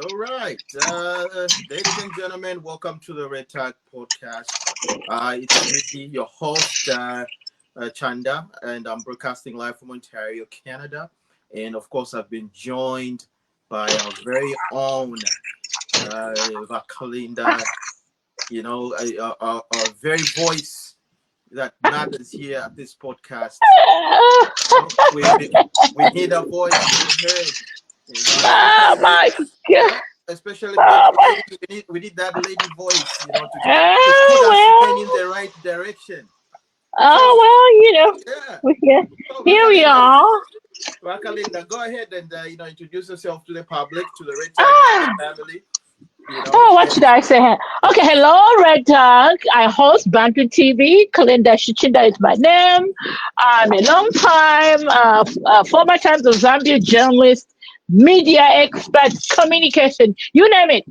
All right, ladies and gentlemen, welcome to the Red Tag Podcast. It's me, your host, Chanda, and I'm broadcasting live from Ontario, Canada. And of course, I've been joined by our very own Vakalinda, our very voice that matters here at this podcast. We need a voice to be heard, Oh especially my God. especially big Oh my. lady. We need that lady voice, to put us men in Oh the right direction. well. So yeah, We're here. so Here we are. Rakalinda, go ahead and introduce yourself to the public, to the Red Tag Ah, family. what And should I say? Okay, hello, Red Dog. I host Bantu TV. Kalinda Shichinda is my name. I'm a long time, former times of Zambia journalist, media expert, communication, you name it.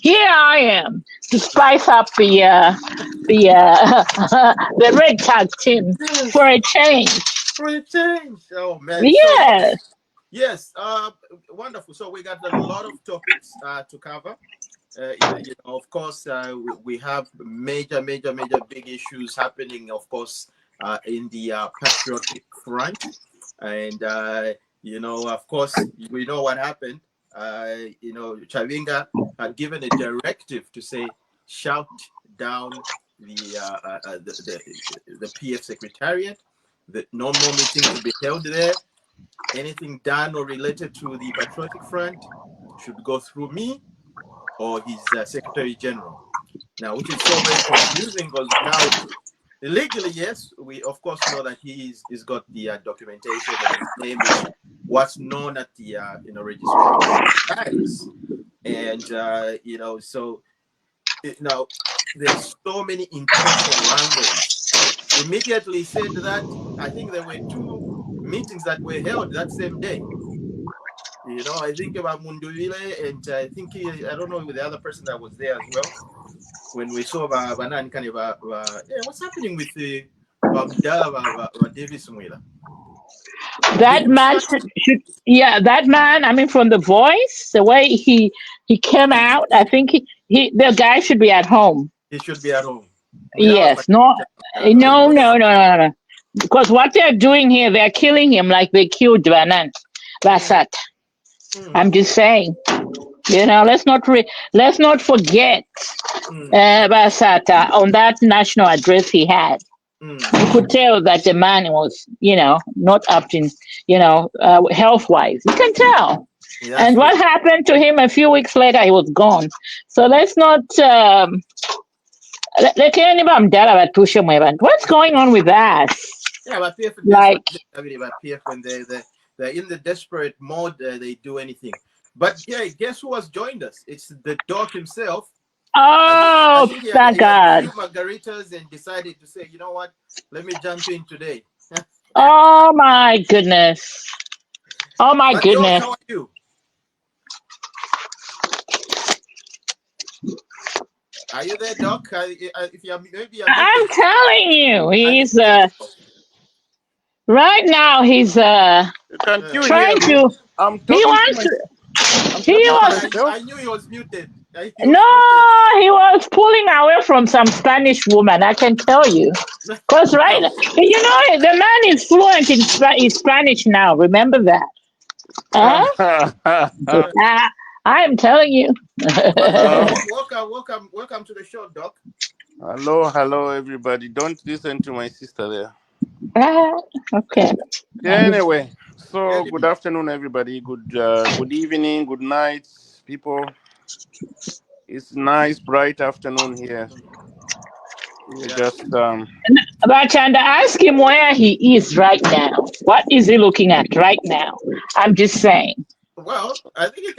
Here I am to spice up the Red Tag team yes, for a change. for a change. Oh man. So Yes, yes, wonderful. So we got a lot of topics to cover. Of course, we have major big issues happening, of course, in the patriotic front. And, of course, we know what happened. Chavinga had given a directive to say, shout down the PF secretariat, that no more meetings will be held there. Anything done or related to the patriotic front should go through me or his secretary general. Now, which is so very confusing because now legally, yes, we of course know that he's got the documentation and his name is what's known at the registry status, and so now there's so many internal angles. Immediately said that I think there were two meetings that were held that same day. I think about Munduvile, and I don't know with the other person that was there as well. When we saw Banan kind of, yeah, what's happening with the Davis Mwila? Did that you man start? should. Yeah, that man. I mean, from the voice, the way he came out, I think the guy should be at home. He should be at home. Mwila was Yes, no, no, okay. no, no, no, no, no. Because what they're doing here, they're killing him like they killed Vanant. Mm, Basat. mm, I'm just saying. Let's not forget mm, Basata on that national address he had. mm. You could tell that the man was, not up in, health wise. You can tell. That's And true. what happened to him a few weeks later, he was gone. So let's not. What's going on with that? Yeah, but PF, that's what Like, I mean about PF when they're in the desperate mode, they do anything. But yeah, guess who has joined us? It's the dog himself. I oh, think thank he had a God. few margaritas and decided to say, you know what, let me jump in today. Oh my goodness. Oh my But Doc, goodness. how are you? Are you there, Doc? If you're maybe you're I'm muted. telling you, I didn't he's hear you. right now he's Can Uh, you trying hear me? to I'm he talking to wants my to I'm he talking to was myself. I knew he was muted. He no was muted. he was pulling away from some Spanish woman, I can tell you. Because right, the man is fluent in Spanish now. Remember that? Huh? Ah, I am telling you. But Uh, welcome to the show, Doc. hello, everybody. Don't listen to my sister there. Ah, okay. Anyway, so Anyway, good afternoon, everybody. Good evening, good night, people. It's nice, bright afternoon here. We're yeah. just But and ask him where he is right now. What is he looking at right now? I'm just saying. Well, I think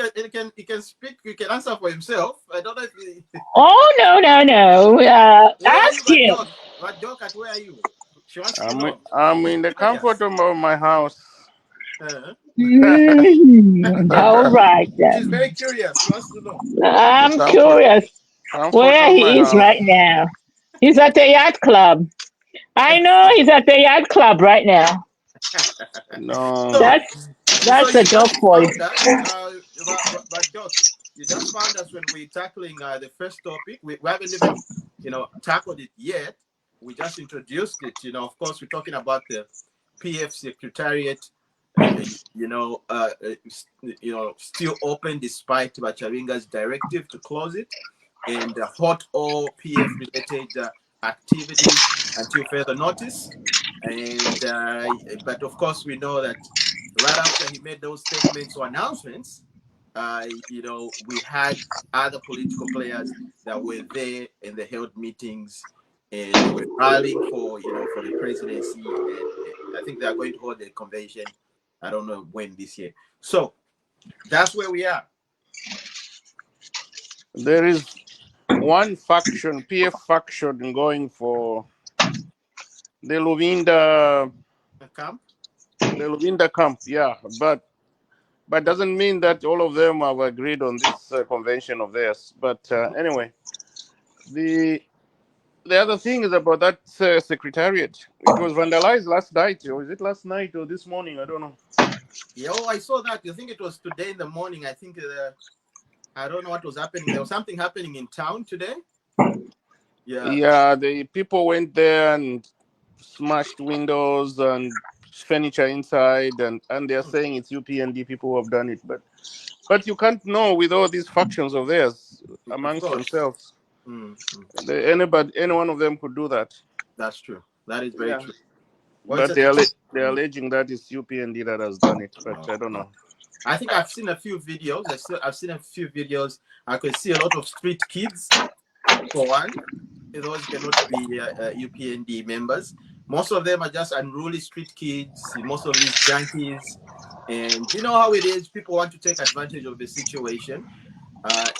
he can speak. He can answer for himself. I don't know if he, Oh no no no! where are you, Ask but him. Doc? But Doc, at where are you? She wants to I'm know. I'm She's in the comfort curious. of my house. Uh, All right she's then. very curious. She wants to know. the I'm comfort curious comfort where of my he is house. right now. He's at the yacht club. I know he's at the yacht club right now. No. so, That's so that's a you joke just for you. found that. But Doc, you just found us when we're tackling the first topic. We haven't even, tackled it yet. We just introduced it. Of course, we're talking about the PF Secretariat. Still open despite Bachavinga's directive to close it, and halt all PF-related activities until further notice. And but of course, we know that right after he made those statements or announcements, we had other political players that were there and they held meetings and they were rallying for the presidency. And I think they are going to hold a convention. I don't know when this year. So that's where we are. There is one faction, PF faction, going for the Luvinda camp. The Luvinda camp, yeah, but doesn't mean that all of them have agreed on this convention of theirs. But anyway, the other thing is about that secretariat. It was vandalized last night, or is it last night or this morning? I don't know. Yeah, I saw that. I think it was today in the morning. I think I don't know what was happening. There was something happening in town today. Yeah, the people went there and smashed windows and furniture inside, and they're saying it's UPND people who have done it, but you can't know with all these factions of theirs amongst themselves. Any one of them could do that. That's true. That is very true. But they're alleging that it's UPND that has done it, but I don't know. I think I've seen a few videos. I've seen a few videos. I could see a lot of street kids, for one. Those cannot be UPND members. Most of them are just unruly street kids. Most of these junkies. And you know how it is. People want to take advantage of the situation. And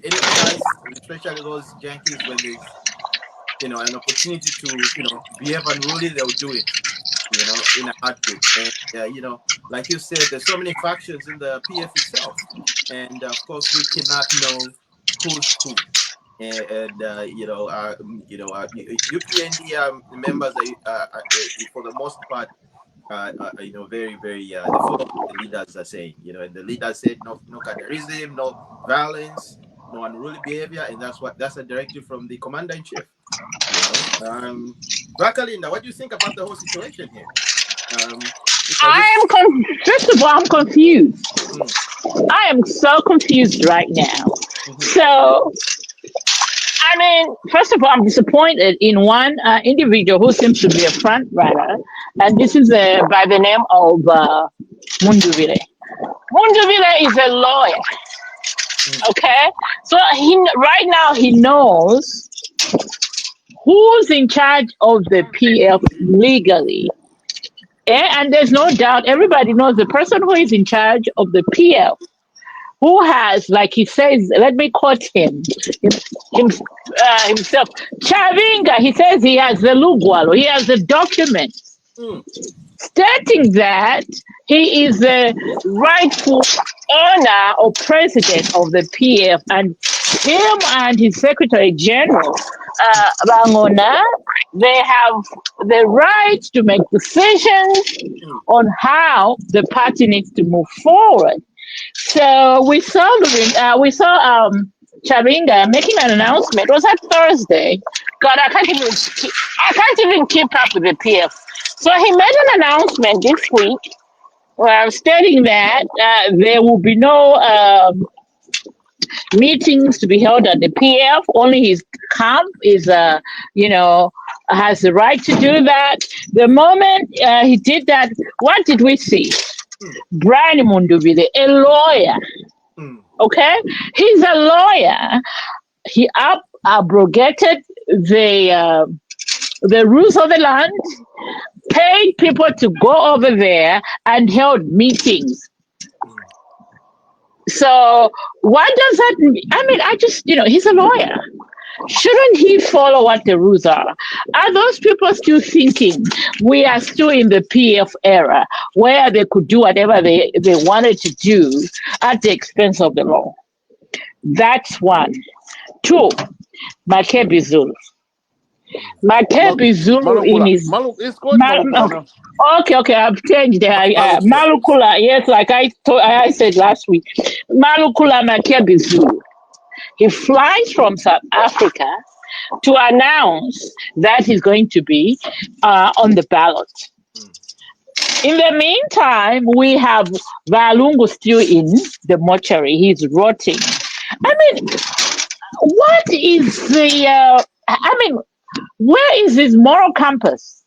any chance, especially those junkies, when there's an opportunity to behave unruly, they'll do it. In a heartbeat. And like you said, there's so many factions in the PF itself, and of course we cannot know who's who. And UPND members are for the most part, very, very. They follow what the leaders are saying. And the leaders said no terrorism, no violence, no unruly behavior, and that's a directive from the commander in chief. Rakalinda, what do you think about the whole situation here? First of all, I'm confused. I am so confused right now. So, I mean, first of all, I'm disappointed in one individual who seems to be a front runner, and this is by the name of Munduvile. Munduvile is a lawyer. Okay, so right now he knows who's in charge of the PF legally. And there's no doubt, everybody knows the person who is in charge of the PF, who has, like he says, let me quote himself, Chavinga, he says he has the Lugwalo, he has the document stating that he is the rightful owner or president of the PF, and him and his Secretary General, Bangona, they have the right to make decisions on how the party needs to move forward. So we saw Chavinga making an announcement. Was that Thursday? God, I can't even keep up with the PF. So he made an announcement this week, stating that there will be no meetings to be held at the PF. Only his camp is, has the right to do that. The moment he did that, what did we see? Brian Munduvile, a lawyer. Okay, he's a lawyer. He abrogated the rules of the land, paid people to go over there and held meetings. So what does that mean? I mean, he's a lawyer. Shouldn't he follow what the rules are? Are those people still thinking we are still in the PF era where they could do whatever they wanted to do at the expense of the law? That's one. Two, Makebi Zulu. Makebi Zulu in his... It's called Malukula. Okay, I've changed it. Malukula, yes, like I said last week. Malukula Makebizu. He flies from South Africa to announce that he's going to be on the ballot. Mm. In the meantime, we have Valungu still in the mortuary. He's rotting. I mean, what is the? Where is his moral compass?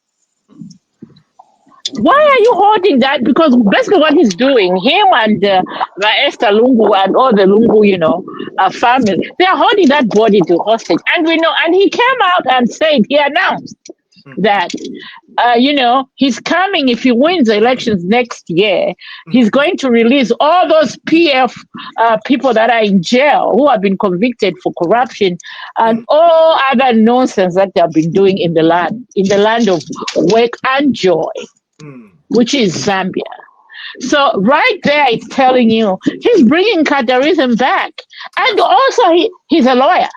Why are you holding that? Because basically, what he's doing, him and Esther Lungu and all the Lungu, family, they are holding that body to hostage. And we know, and he came out and said, he announced Mm-hmm. that, he's coming if he wins the elections next year. He's Mm-hmm. going to release all those PF people that are in jail who have been convicted for corruption and all other nonsense that they have been doing in the land of work and joy, Mm. which is Zambia. So right there, it's telling you he's bringing Katarism back, and That's also he's a lawyer.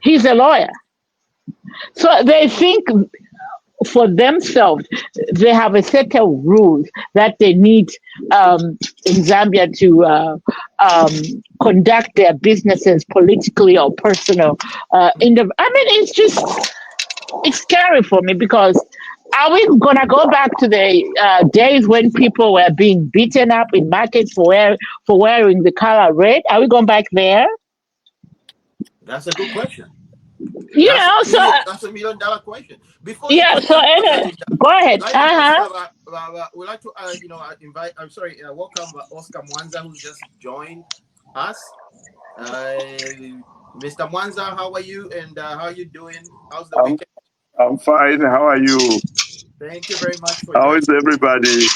He's a lawyer. So they think for themselves, they have a set of rules that they need in Zambia to conduct their businesses politically or personal. It's scary for me because are we gonna go back to the days when people were being beaten up in markets for wearing the color red? Are we going back there? a good question. You know, so That's $1 million question. Before you yeah. So continue, anyway, Linda, go ahead. we'd like to just Uh huh. we'd like to invite. I'm sorry, welcome Oscar Mwanza who's just joined us. Mr. Mwanza, how are you? And how are you doing? How's the I'm weekend? I'm fine. How are you? Thank you very much for How joining. is everybody?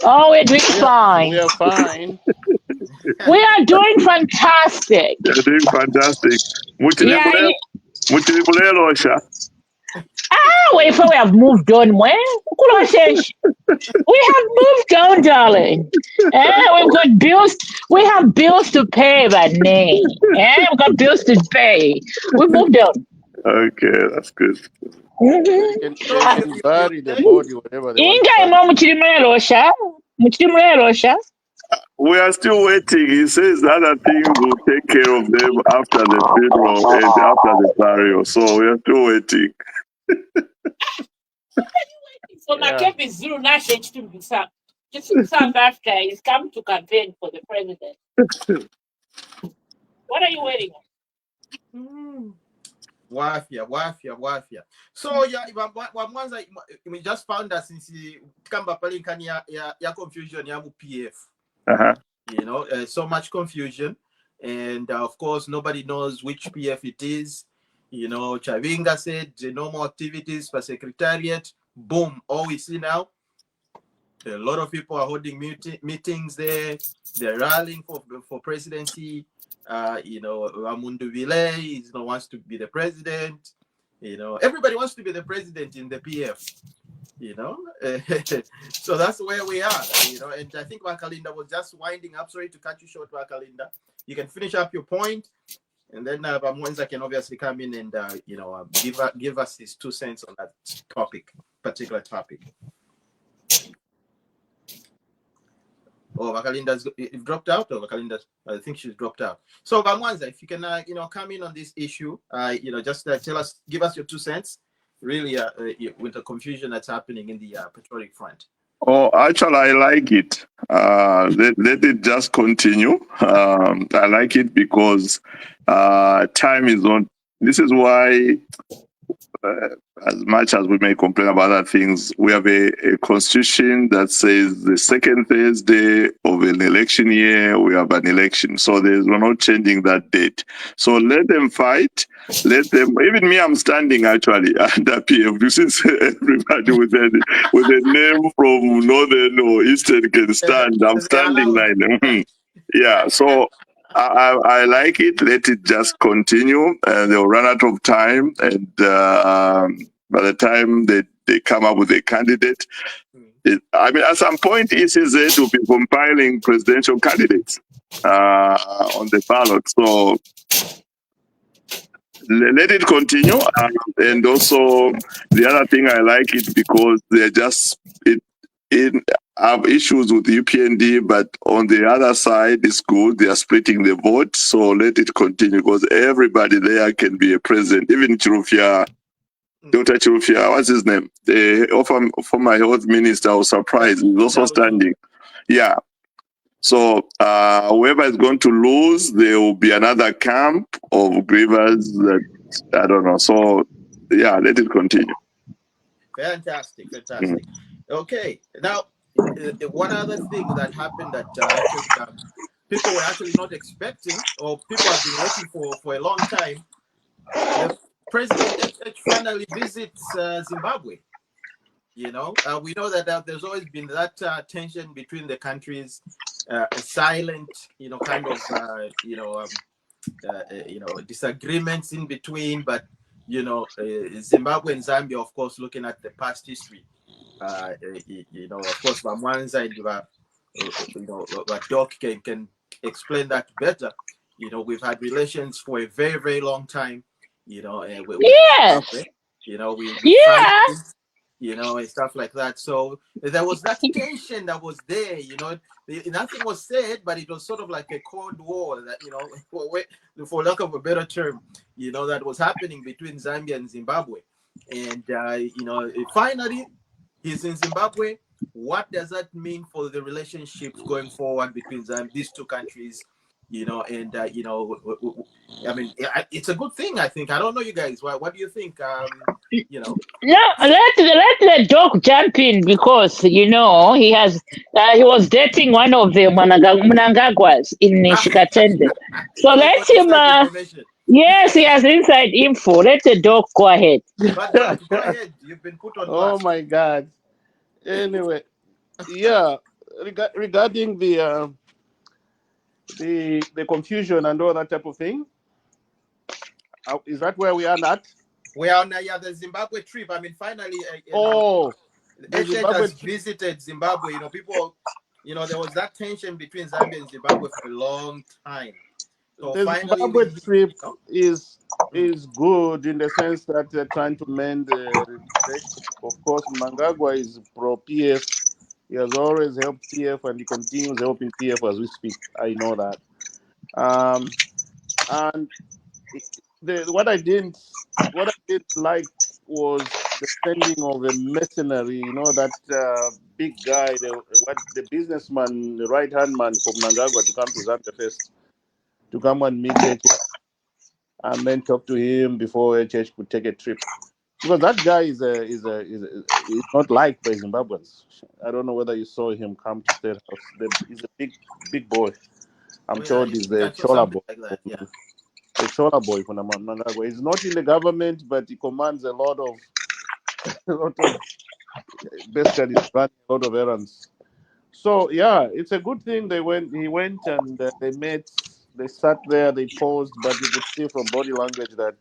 Oh, we're doing We fine. are fine. We are doing fantastic. You're doing fantastic. Yeah. Muchilibulelo, Sha. Wait for we have moved on. When we have moved on, darling. We've got bills. We have bills to pay, but nay. We've got bills to pay. We moved on. Okay, that's good. They Mm-hmm. can So they can you bury the body whatever they want to Inga bury. imo muchirimulelosha. Muchirimulelosha. We are still waiting. He says other things will take care of them after the funeral and after the burial. So we are still waiting. So Yeah. Makepi Zulu Nashe South Africa is come to campaign for the president. What are you waiting on? Wafia. So yeah, Mwanza, we just found that since kamba pale nkani ya confusion ya PF. Uh-huh. So much confusion, and of course nobody knows which PF it is. Chavinga said the normal activities for secretariat. Boom, all we see now. A lot of people are holding meetings there. They're rallying for presidency. Amundu Vile wants to be the president. Everybody wants to be the president in the PF. So that's where we are. And I think Wakalinda was just winding up. Sorry to cut you short, Wakalinda. You can finish up your point, and then Mwenza can obviously come in and give us his 2 cents on that particular topic. Oh, Wakalinda's dropped out, or Wakalinda, I think she's dropped out. So, Mwanza, if you can, come in on this issue, just give us your 2 cents, really, with the confusion that's happening in the patriotic front. Oh, actually, I like it. Let it just continue. I like it because time is on. This is why as much as we may complain about other things, we have a constitution that says the second Thursday of an election year, we have an election. So we're not changing that date. So let them fight. Let them, even me, I'm standing actually under PF. This is everybody with a name from Northern or Eastern can stand. I'm standing like them. Yeah, so I like it. Let it just continue, and they'll run out of time. And by the time they come up with a candidate, at some point, ECZ will be compiling presidential candidates on the ballot. So let it continue. And also, the other thing I like it because they're just have issues with UPND, but on the other side, it's good. They are splitting the vote, so let it continue because everybody there can be a president. Even Chirufia, Dr. Chirufia, what's his name? The former health minister, I was surprised. He's also standing. Yeah. So whoever is going to lose, there will be another camp of grievers that I don't know. So yeah, let it continue. Fantastic. Okay, now one other thing that happened that people were actually not expecting, or people have been waiting for a long time. The President finally visits Zimbabwe. You know, we know that there's always been that tension between the countries, a silent, kind of, disagreements in between. But Zimbabwe and Zambia, of course, looking at the past history, of course, Bamwanza and but Doc can explain that better. We've had relations for a very, very long time. With Yes. Zimbabwe. We Yeah. and stuff like that. So there was that tension that was there. Nothing was said, but it was sort of like a cold war that for lack of a better term, that was happening between Zambia and Zimbabwe. And finally, he's in Zimbabwe. What does that mean for the relationships going forward between these two countries? I mean, it's a good thing, I think. I don't know, you guys. What do you think? No, let the dog jump in because he was dating one of the Mnangagwas in Shikatende. So let him. Yes, he has inside info. Let the dog go ahead. But Doc, go ahead. You've been put on blast. Oh my God. Anyway, yeah. Regarding the confusion and all that type of thing, is that where we are at? We are on the Zimbabwe trip. I mean, finally, the Zimbabwe has visited Zimbabwe. People, there was that tension between Zambia and Zimbabwe for a long time. So the finally, Zimbabwe trip is good in the sense that they're trying to mend the relationship. Of course, Mnangagwa is pro PF. He has always helped PF, and he continues helping PF as we speak. I know that. And what I didn't like was the sending of a mercenary. That big guy, the businessman, the right hand man from Mnangagwa, to come to Zambia first, to come and meet HH, and then talk to him before HH could take a trip. Because that guy is not liked by Zimbabweans. I don't know whether you saw him come to State House. He's a big boy. I'm told he's the Chola boy. Like that, yeah. The Chola boy from Mnangagwa. He's not in the government, but he commands a lot of basically running a lot of errands. So yeah, it's a good thing he went and they met. They sat there, they paused, but you could see from body language that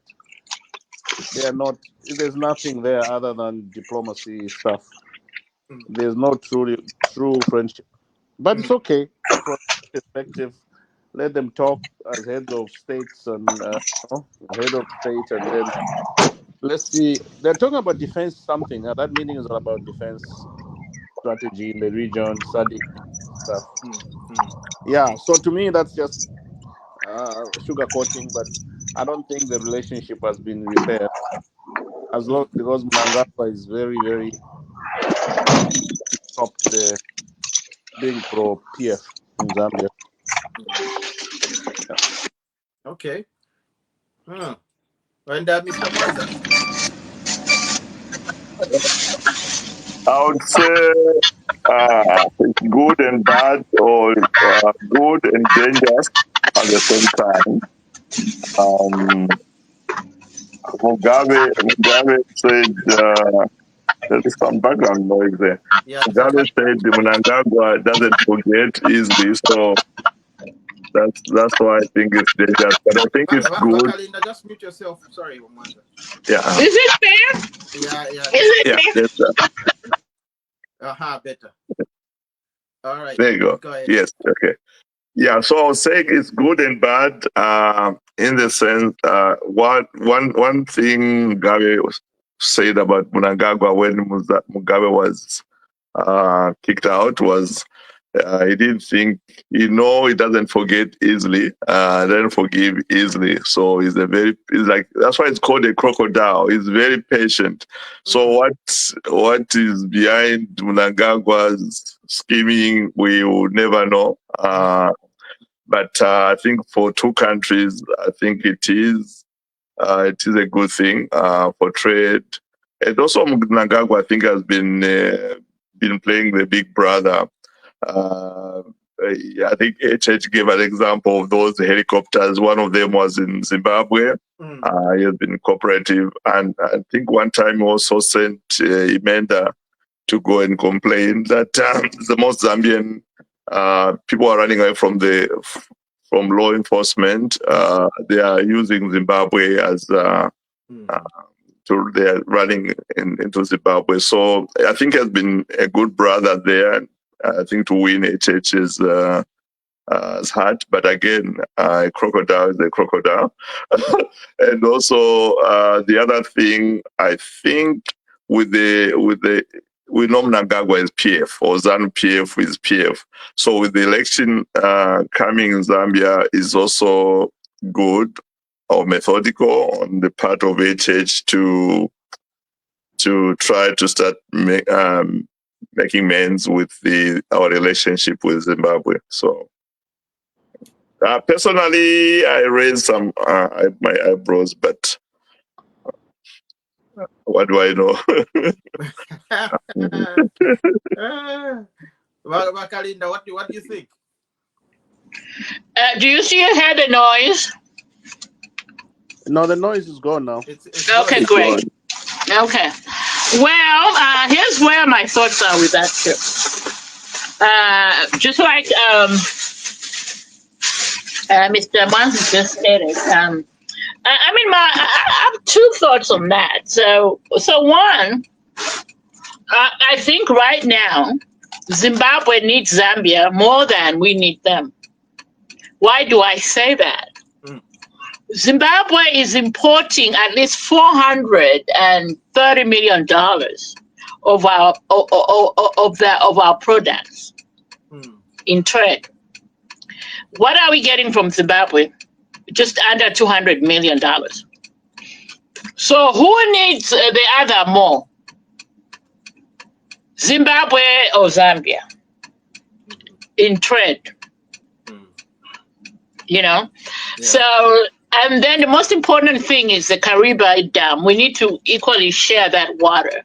there's nothing there other than diplomacy stuff. There's no true friendship. But it's okay from perspective. Let them talk as heads of states and head of state, and then let's see. They're talking about defense something. That meeting is all about defense strategy in the region, SADC stuff. Yeah. So to me, that's just sugarcoating, but I don't think the relationship has been repaired. As long because Mnangagwa is very, very stopped the being pro PF in Zambia. Yeah. Okay. And Mr. Mwanza? I would say it's good and bad, or good and dangerous at the same time. Mugabe said there is some background noise there. Yeah, Mugabe said the Mnangagwa doesn't forget easily, so that's why I think it's dangerous. But I think it's good. Linda, just mute yourself. Sorry, Mwanza. Yeah. Is it fair? Yeah. Is it fair? Better. All right. There you go. Ahead. Yes. Okay. Yeah. So I was saying it's good and bad in the sense one thing Mugabe said about Mnangagwa when Mugabe was kicked out was he didn't think, he doesn't forget easily, doesn't forgive easily. So he's that's why it's called a crocodile. He's very patient. So what is behind Mnangagwa's scheming, we will never know. But I think for two countries, I think it is a good thing for trade. And also Mnangagwa, I think, has been playing the big brother. I think HH gave an example of those helicopters. One of them was in Zimbabwe. He has been cooperative. And I think one time he also sent Imenda to go and complain that the most Zambian people are running away from law enforcement. They are using Zimbabwe as they're running into Zimbabwe. So I think he has been a good brother there. I think to win HH's heart, but again, a crocodile is a crocodile. And also the other thing, I think we know Mnangagwa is PF, or ZANU PF is PF. So with the election coming in Zambia is also good or methodical on the part of HH to try to start making amends with our relationship with Zimbabwe. So personally, I raised some my eyebrows, but what do I know? Kalinda, what do you think? Do you still hear the noise? No, the noise is gone now. It's okay, great. Okay. Well, here's where my thoughts are with that too. Just like Mr. Mans just stated, I have two thoughts on that. So one, I think right now Zimbabwe needs Zambia more than we need them. Why do I say that? Zimbabwe is importing at least $430 million of our products in trade. What are we getting from Zimbabwe? Just under $200 million. So who needs the other more? Zimbabwe or Zambia in trade? Yeah. So, and then the most important thing is the Kariba Dam. We need to equally share that water.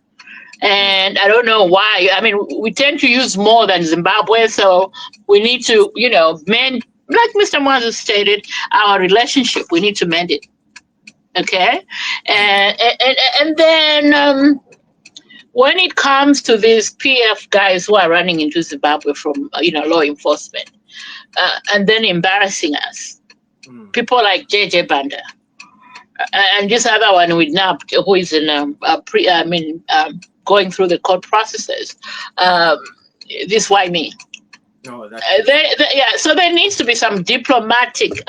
And I don't know why. I mean, we tend to use more than Zimbabwe, so we need to, mend, like Mr. Moses stated, our relationship. We need to mend it. Okay? And then when it comes to these PF guys who are running into Zimbabwe from, law enforcement, and then embarrassing us, people like JJ Banda, and this other one with NAB, who is in going through the court processes. This why me? No, so there needs to be some diplomatic,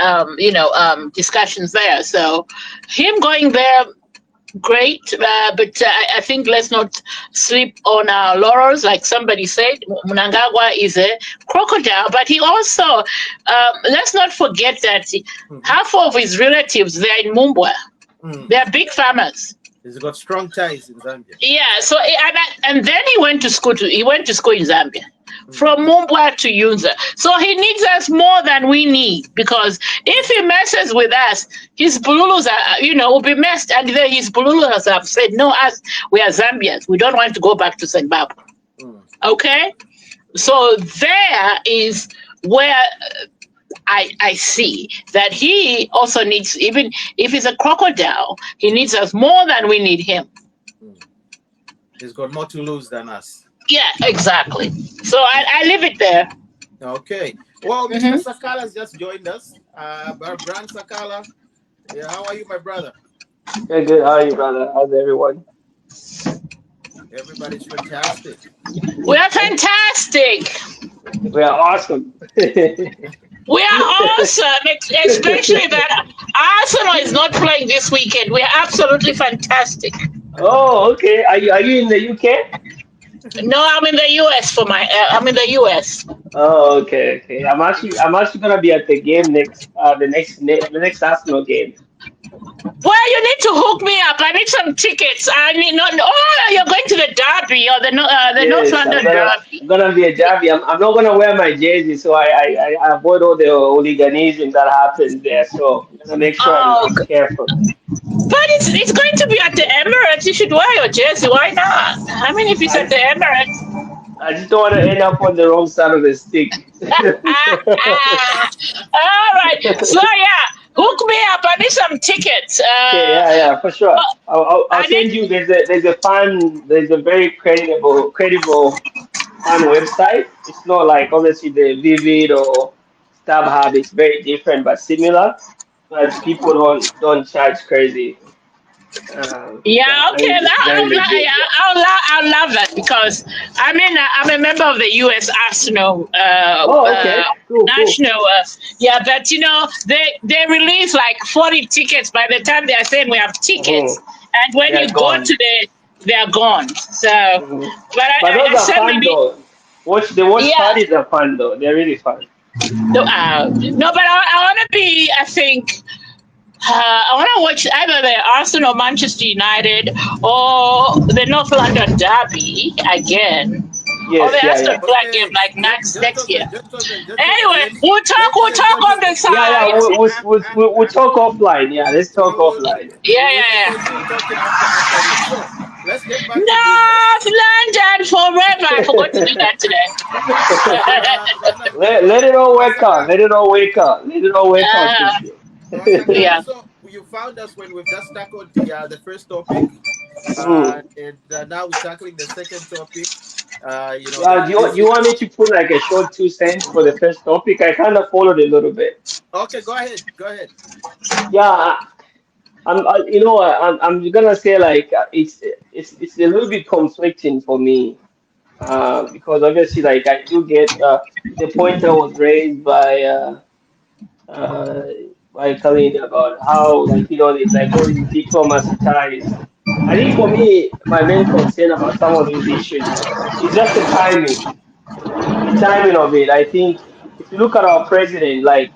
discussions there. So him going there, great, but I think let's not sleep on our laurels. Like somebody said, Mnangagwa is a crocodile, but he also, let's not forget that half of his relatives, they're in Mumbwa. They're big farmers. He's got strong ties in Zambia. Yeah, so and then he went to school in Zambia, from Mumbwa to Yunza. So he needs us more than we need, because if he messes with us, his bululus will be messed, and then his bululus have said, no, we are Zambians. We don't want to go back to Zimbabwe. Okay, so there is where I see that he also needs, even if he's a crocodile, he needs us more than we need him. He's got more to lose than us. Yeah, exactly. So I leave it there. Okay. Well, Mr. Sakala has just joined us. Brand Sakala. Yeah, how are you, my brother? Good. How are you, brother? How's everyone? Everybody's fantastic. We're fantastic. We are awesome. We are awesome, especially that Arsenal is not playing this weekend. We are absolutely fantastic. Oh, okay. Are you in the UK? No, I'm in the US for my. I'm in the US. Oh, okay, okay. I'm actually gonna be at the game next, the next Arsenal game. Well, you need to hook me up. I need some tickets. I need not. Oh, you're going to the Derby or the North Yes, I'm London gonna Derby. I'm gonna be a derby. I'm not gonna wear my jersey, so I avoid all the hooliganism that happens there. So I'm gonna make sure Oh, I'm careful. but it's going to be at the Emirates. You should wear your jersey. Why not? I mean, if it's at I the Emirates. I just don't want to end up on the wrong side of the stick. All right. So yeah, hook me up. I need some tickets. Okay, yeah, yeah, for sure. But I'll I send you. need. There's a very credible fan website. It's not like obviously the Vivid or StubHub. It's very different but similar. But people don't charge crazy. Yeah, Yeah, okay. and it's very legit. Yeah, Yeah. I'll love that because I'm a member of the U.S. Arsenal Oh, okay. Cool, cool. national. Yeah, but they release like 40 tickets by the time they are saying we have tickets, Hmm. and when you They're go to gone. they are gone. So, Hmm. but But those I are certainly fun need. though. The watch Yeah, parties are fun though. They're really fun. no, but I want to be. I think. I want to watch either the Arsenal, Manchester United, or the North London Derby again, or the Yes, yeah, Aston yeah. Villa game Okay, like just next hold year. on, just hold on, just hold on. Anyway, Let me we'll talk inform you. on the Yeah, yeah. side. We'll talk offline. Yeah, let's talk offline. Yeah, We will yeah, yeah. continue talking after this. So let's get back to business. North London forever. I forgot to do that today. Let it all wake up. Let it all wake up. Let it all wake up, uh, Christian. yeah. So you found us when we've just tackled the first topic, Hmm. and now we're tackling the second topic. Yeah, The do you want me to put like a short 2 cents for the first topic? I kind of followed a little bit. okay. Go ahead, go ahead. Yeah, I'm gonna say like it's a little bit conflicting for me because obviously like I do get the point that was raised uh, by Colleen about how like there's like all these diplomacy ties. I think for me my main concern about some of these issues is just the timing of it. I think if you look at our president, like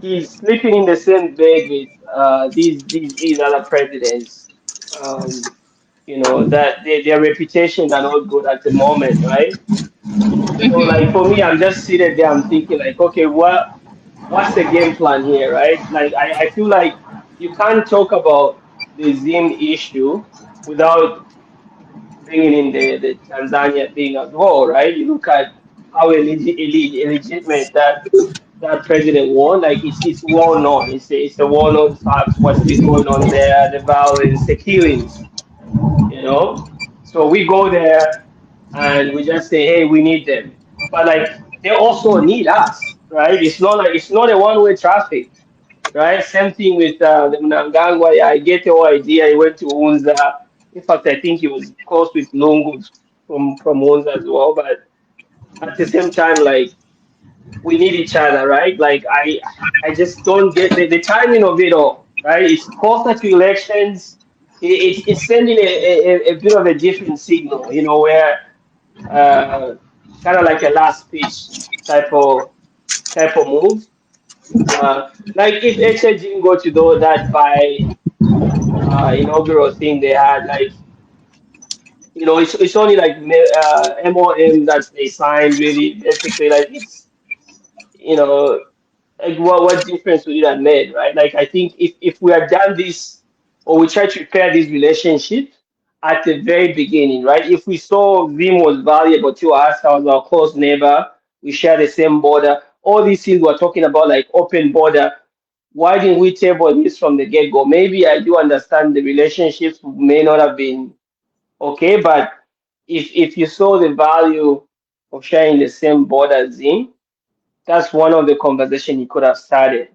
he's sleeping in the same bed with these other presidents. Um, that their reputations are not good at the moment, right? So like for me, I'm just sitting there, I'm thinking like, okay, what's the game plan here, right? Like I feel like you can't talk about the Zim issue without bringing in the Tanzania thing as well, right? You look at how illegitimate that president won. Like it's well known. It's a well known fact what's been going on there, the violence, the killings, you know. So we go there and we just say, hey, we need them, but like they also need us, right? It's not a one-way traffic, right? Same thing with the Mnangagwa. Yeah, I get your idea. He went to Unza. In fact, I think he was close with Lungu from Unza as well. But at the same time, like we need each other, right? Like I just don't get the timing of it all, right? It's closer to elections. It's sending a bit of a different signal, where uh, kind of like a last speech type of type of move. Like if HA didn't go to that by inaugural thing they had, like it's only like MOM that they signed really basically like it's you know like what difference would it have made, right? Like I think if we had done this or we tried to repair this relationship at the very beginning, right? If we saw Vim was valuable to us, I was our close neighbor, we share the same border, all these things we're talking about like open border. Why didn't we table this from the get-go? Maybe I do understand the relationships may not have been okay, but if you saw the value of sharing the same border as Zim, that's one of the conversation you could have started,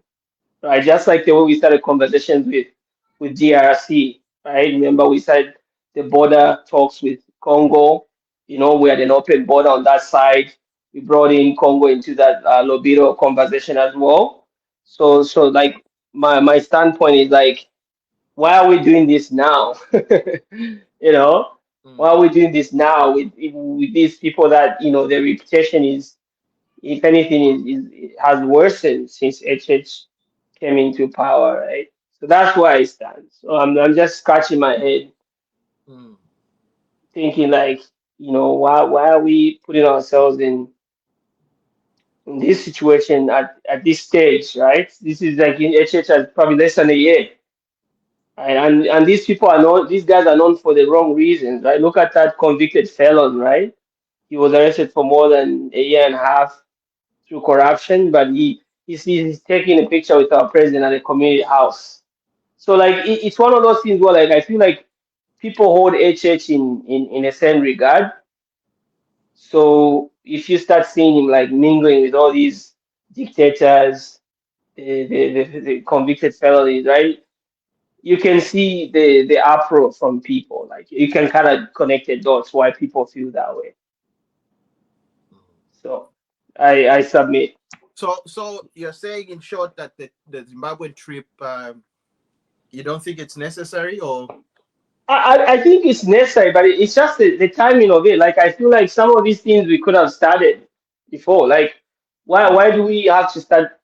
right? Just like the way we started conversations with DRC, right? Remember we said the border talks with Congo. We had an open border on that side. We brought in Congo into that Lobito conversation as well. So like my standpoint is like, why are we doing this now? you know, Why are we doing this now with these people that, you know, their reputation is, if anything, has worsened since HH came into power, right? So that's where I stand. So I'm just scratching my head, Mm. thinking like, you know, why are we putting ourselves in this situation at this stage, right? This is like in HH has probably less than a year. Right? And these people are known, these guys are known for the wrong reasons, right? Look at that convicted felon, right? He was arrested for more than a year and a half through corruption, but he's taking a picture with our president at a community house. So like it's one of those things where like I feel like people hold HH in a certain regard. So if you start seeing him like mingling with all these dictators, the convicted felonies, right? You can see the uproar from people. Like you can kind of connect the dots why people feel that way. So I submit. So you're saying in short that the Zimbabwean trip, you don't think it's necessary, or? I think it's necessary, but it's just the timing of it. Like I feel like some of these things we could have started before. Like why do we have to start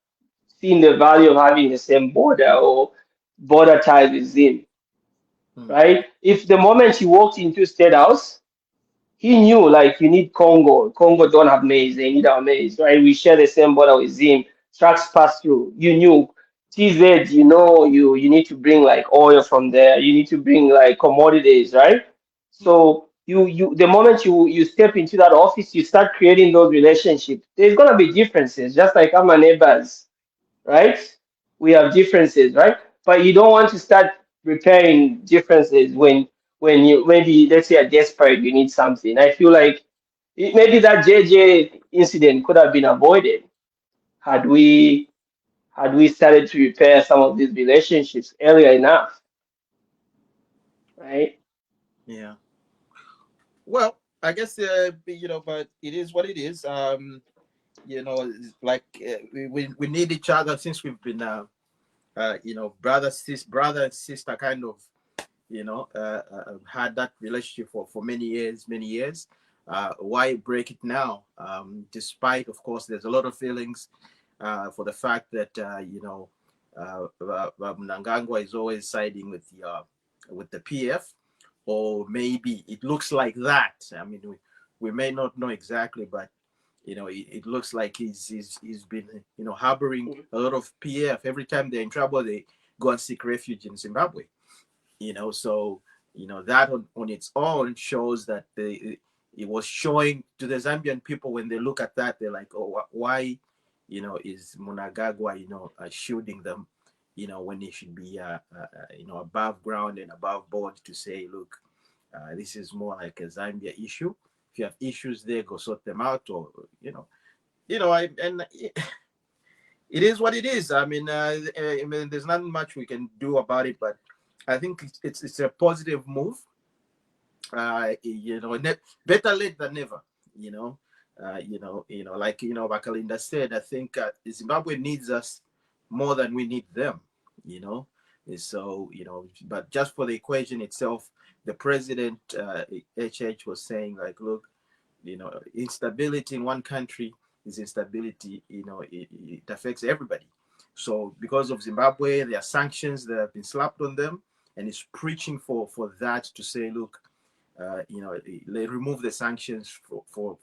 seeing the value of having the same border or border ties with Zim, Mm. right? If the moment you walked into State House, he knew like you need Congo. Congo don't have maize, they need our maize, right? We share the same border with Zim. Trucks pass through. You knew TZ, you know you need to bring like oil from there. You need to bring like commodities, right? So you the moment you step into that office, you start creating those relationships. There's gonna be differences, just like I'm neighbors, right? We have differences, right? But you don't want to start repairing differences when you maybe let's say are desperate, you need something. I feel like maybe that JJ incident could have been avoided had we started to repair some of these relationships earlier enough, right? Yeah. Well, I guess but it is what it is. It's like we need each other since we've been brother and sister kind of had that relationship for many years. Why break it now? Despite, of course, there's a lot of feelings for the fact that Mnangagwa is always siding with the PF, or maybe it looks like that. I mean, we may not know exactly, but it looks like he's been harboring a lot of PF. Every time they're in trouble, they go and seek refuge in Zimbabwe. So that on its own shows that it was showing to the Zambian people. When they look at that, they're like, oh, why is Mnangagwa shielding them when he should be above ground and above board to say, look, this is more like a Zambia issue. If you have issues there, go sort them out. Or it is what it is. I mean, there's not much we can do about it, but I think it's a positive move. Better late than never. Like Bakalinda said. I think Zimbabwe needs us more than we need them. You know, so but just for the equation itself, the president HH was saying like, look, instability in one country is instability. It affects everybody. So because of Zimbabwe, there are sanctions that have been slapped on them, and it's preaching for that to say, look, they remove the sanctions for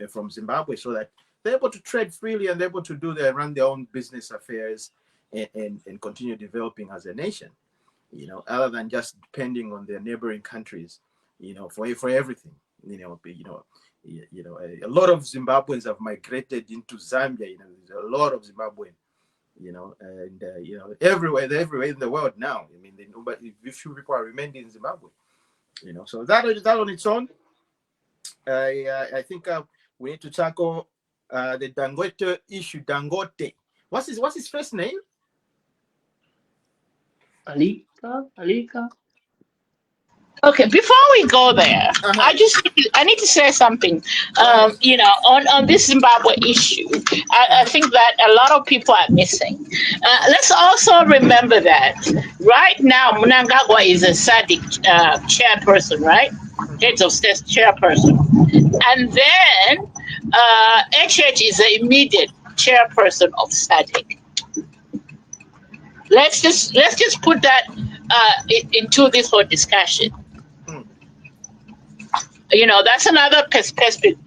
from Zimbabwe, so that they're able to trade freely and they're able to run their own business affairs and continue developing as a nation. Other than just depending on their neighboring countries, for everything. A lot of Zimbabweans have migrated into Zambia. There's a lot of Zimbabwean, and everywhere in the world now. I mean, but few people are remaining in Zimbabwe. So that on its own, I think we need to tackle the Dangote issue. Dangote, what's his first name? Alika. Okay, before we go there, Uh-huh. I need to say something. Go ahead. On this Zimbabwe issue, I Uh-huh. think that a lot of people are missing. Let's also remember that right now Mnangagwa is a SADC chairperson, right? Mm-hmm. Heads of state chairperson, and then HH is the immediate chairperson of SADC. Let's just put that into this whole discussion. Mm. That's another perspective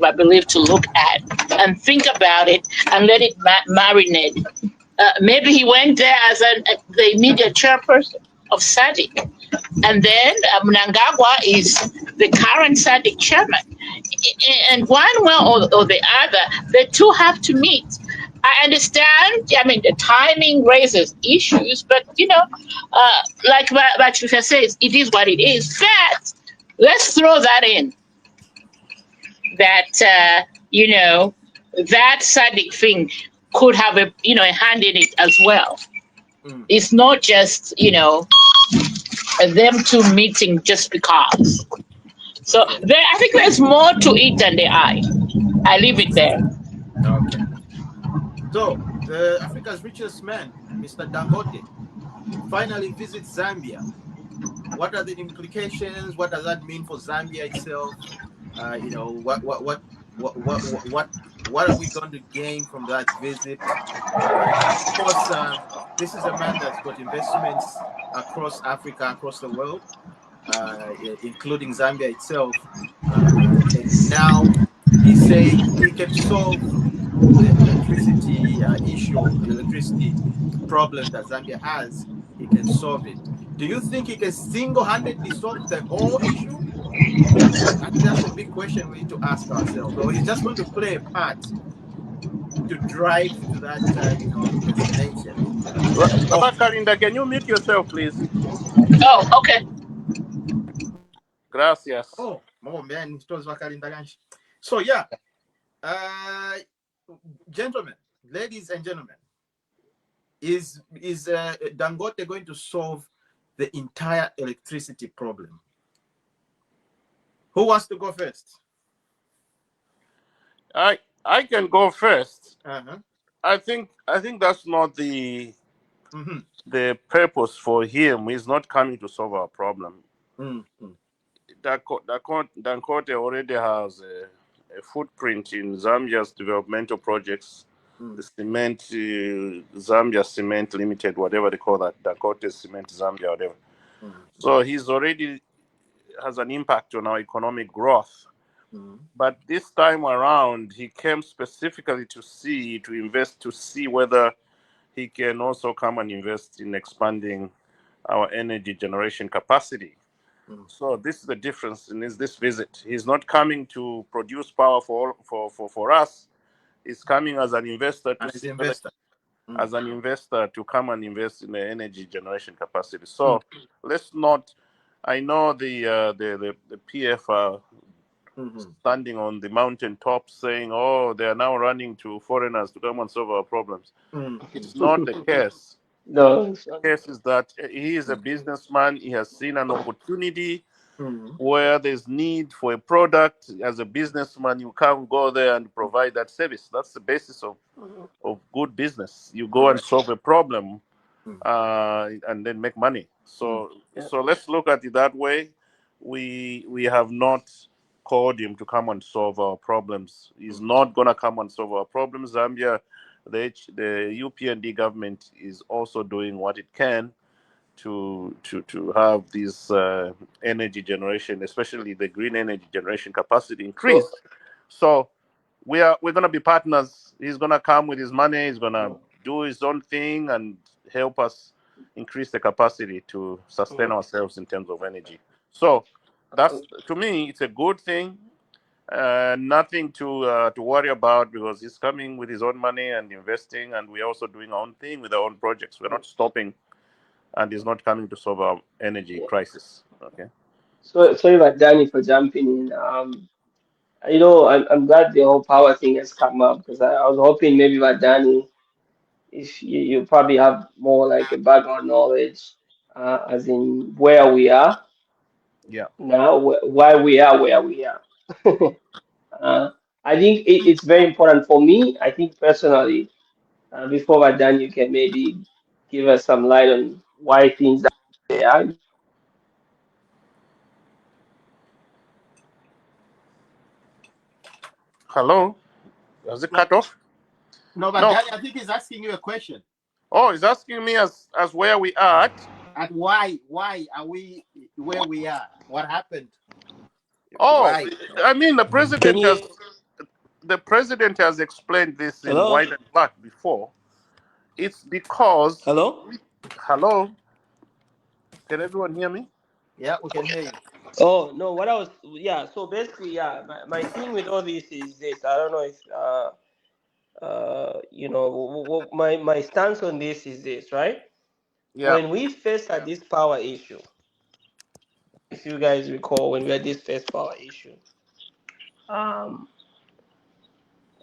I believe to look at and think about it and let it marinate. Maybe he went there as the immediate chairperson of SADC, and then Mnangagwa is the current SADC chairman. And one way or the other, the two have to meet. I understand. I mean, the timing raises issues, but like Patricia says, it is what it is. But let's throw that in. That that SADC thing could have a hand in it as well. Mm. It's not just them two meeting just because. So Okay. I think there's more to it than the eye. I leave it there. Okay. So the Africa's richest man, Mr. Dangote, finally visits Zambia. What are the implications? What does that mean for Zambia itself? What are we going to gain from that visit? Of course, this is a man that's got investments across Africa, across the world, including Zambia itself. And now he's saying he can solve the electricity issue, or electricity problem that Zambia has. He can solve it. Do you think he can single-handedly solve the whole issue? I think that's a big question we need to ask ourselves. Or he's just going to play a part to drive to that, destination. Oh, Baba Karinda, can you mute yourself, please? Oh, okay. Gracias. oh man, it was Wakalindagansh. So yeah, uh, gentlemen, ladies and gentlemen, is Dangote going to solve the entire electricity problem? Who wants to go first? I can go first. Uh-huh. I think that's not Mm-hmm. the purpose for him. He's not coming to solve our problem. Mm-hmm. Dangote already has a footprint in Zambia's developmental projects. The cement, Zambia Cement Limited, whatever they call that, Dangote Cement Zambia, whatever. Mm-hmm. So he's already has an impact on our economic growth. Mm-hmm. But this time around, he came specifically to invest, to see whether he can also come and invest in expanding our energy generation capacity. So this is the difference in this visit. He's not coming to produce power for us. He's coming as an investor to And as see an whether, investor. as an investor, to come and invest in the energy generation capacity. Mm. So let's not. I know the PF are Mm-hmm. standing on the mountaintop saying, "Oh, they are now running to foreigners to come and solve our problems." Mm-hmm. It's not the case. No, The case is that he is a businessman. He has seen an opportunity Mm-hmm. where there's need for a product. As a businessman, you can't go there and provide that service. That's the basis of good business. You go and Correct. solve a problem Mm. and then make money. Mm. yeah. So let's look at it that way. We have not called him to come and solve our problems. He's not gonna come and solve our problems. Zambia, the UPND government is also doing what it can to have this energy generation, especially the green energy generation capacity increased. So, So we're gonna be partners. He's gonna come with his money. He's gonna do his own thing and help us increase the capacity to sustain ourselves in terms of energy. So that's, to me, it's a good thing. Nothing to worry about, because he's coming with his own money and investing, and we're also doing our own thing with our own projects. We're not stopping, and he's not coming to solve our energy yeah. crisis. Okay. So sorry about Danny for jumping in. I'm glad the whole power thing has come up because I was hoping maybe about Danny, if you probably have more like a background knowledge, as in where we are. Yeah. now why we are where we are. I think it's very important for me. I think personally, before we're done, you can maybe give us some light on why things are they are. Hello? Was it No, cut off? no, but No. Danny, I think he's asking you a question. Oh, he's asking me as where we are at. At why are we where we are? What happened? Oh, Why? I mean Can you? the president has explained this in white Hello? and black before. It's because Hello? hello, can everyone hear me? Yeah, we can hear you. Oh no, what I was yeah. So basically, yeah, my thing with all this is this. I don't know if my stance on this is this, right? Yeah. When we first had this power issue, if you guys recall, when we had this first power issue, um,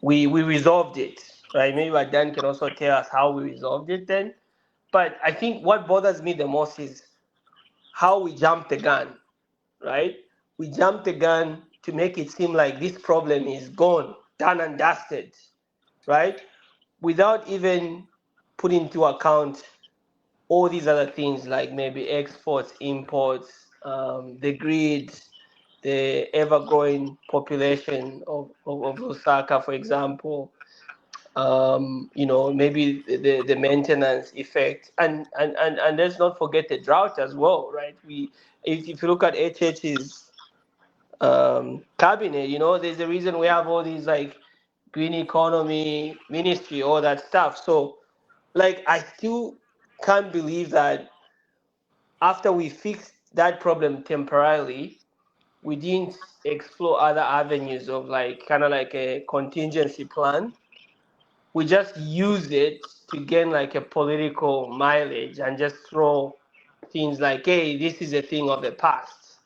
we resolved it, right? Maybe what Dan can also tell us how we resolved it then. But I think what bothers me the most is how we jumped the gun, right? We jumped the gun to make it seem like this problem is gone, done and dusted, right? Without even putting into account all these other things like maybe exports, imports, the grid, the ever-growing population of Lusaka, for example, maybe the maintenance effect, and let's not forget the drought as well, right? If you look at HH's cabinet, there's a reason we have all these like green economy ministry, all that stuff. So, like, I still can't believe that after we fixed that problem temporarily, we didn't explore other avenues of like kind of like a contingency plan. We just use it to gain like a political mileage and just throw things like, hey, this is a thing of the past.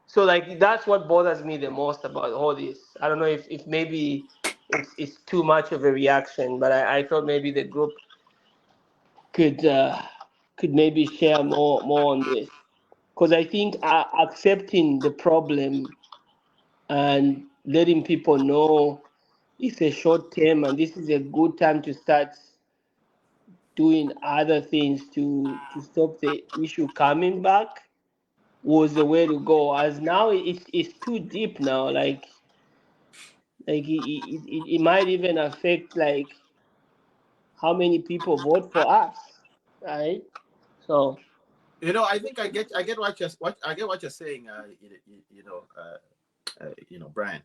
So like that's what bothers me the most about all this. I don't know if maybe it's too much of a reaction, but I thought maybe the group could could maybe share more on this, because I think accepting the problem and letting people know it's a short term and this is a good time to start doing other things to stop the issue coming back was the way to go. As now it's too deep now. Like it might even affect like how many people vote for us, right? So I think I get what you're saying. Brian.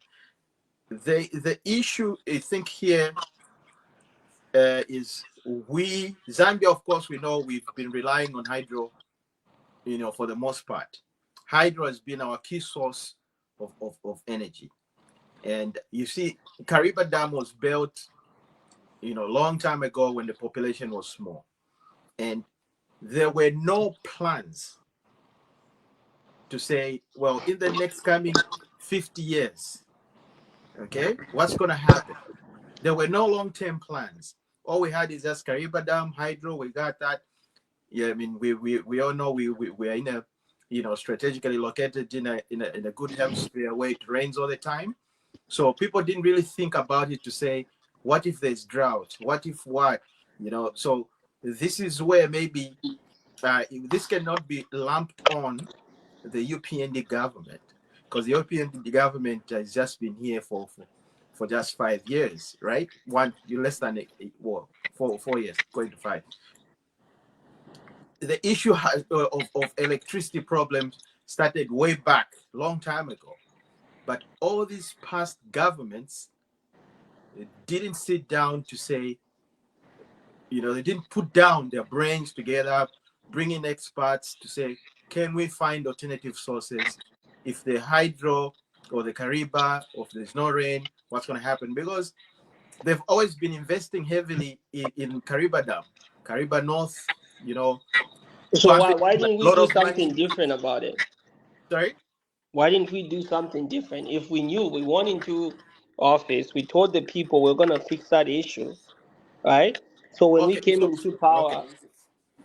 The issue I think here is we Zambia. Of course, we know we've been relying on hydro. For the most part, hydro has been our key source of energy. And you see, Kariba Dam was built, a long time ago when the population was small, and there were no plans to say, well, in the next coming 50 years, okay, what's going to happen? There were no long-term plans. All we had is just Kariba Dam, hydro. We got that. Yeah, I mean, we all know we are in a, strategically located in a good hemisphere where it rains all the time. So people didn't really think about it to say, what if there's drought? What if what? So this is where maybe this cannot be lumped on the UPND government, because the UPND government has just been here for just 5 years, right? Less than well, 4 years, going to 5. The issue of electricity problems started way back, long time ago. But all these past governments didn't sit down to say, they didn't put down their brains together, bring in experts to say, can we find alternative sources? If the hydro or the Kariba, or if there's no rain, what's going to happen? Because they've always been investing heavily in Kariba Dam, Kariba North, so pumping why a didn't we lot do of money. something different about it? Sorry? Why didn't we do something different? If we knew we went into office, we told the people we're gonna fix that issue, right? So when we Okay, came so into okay, power,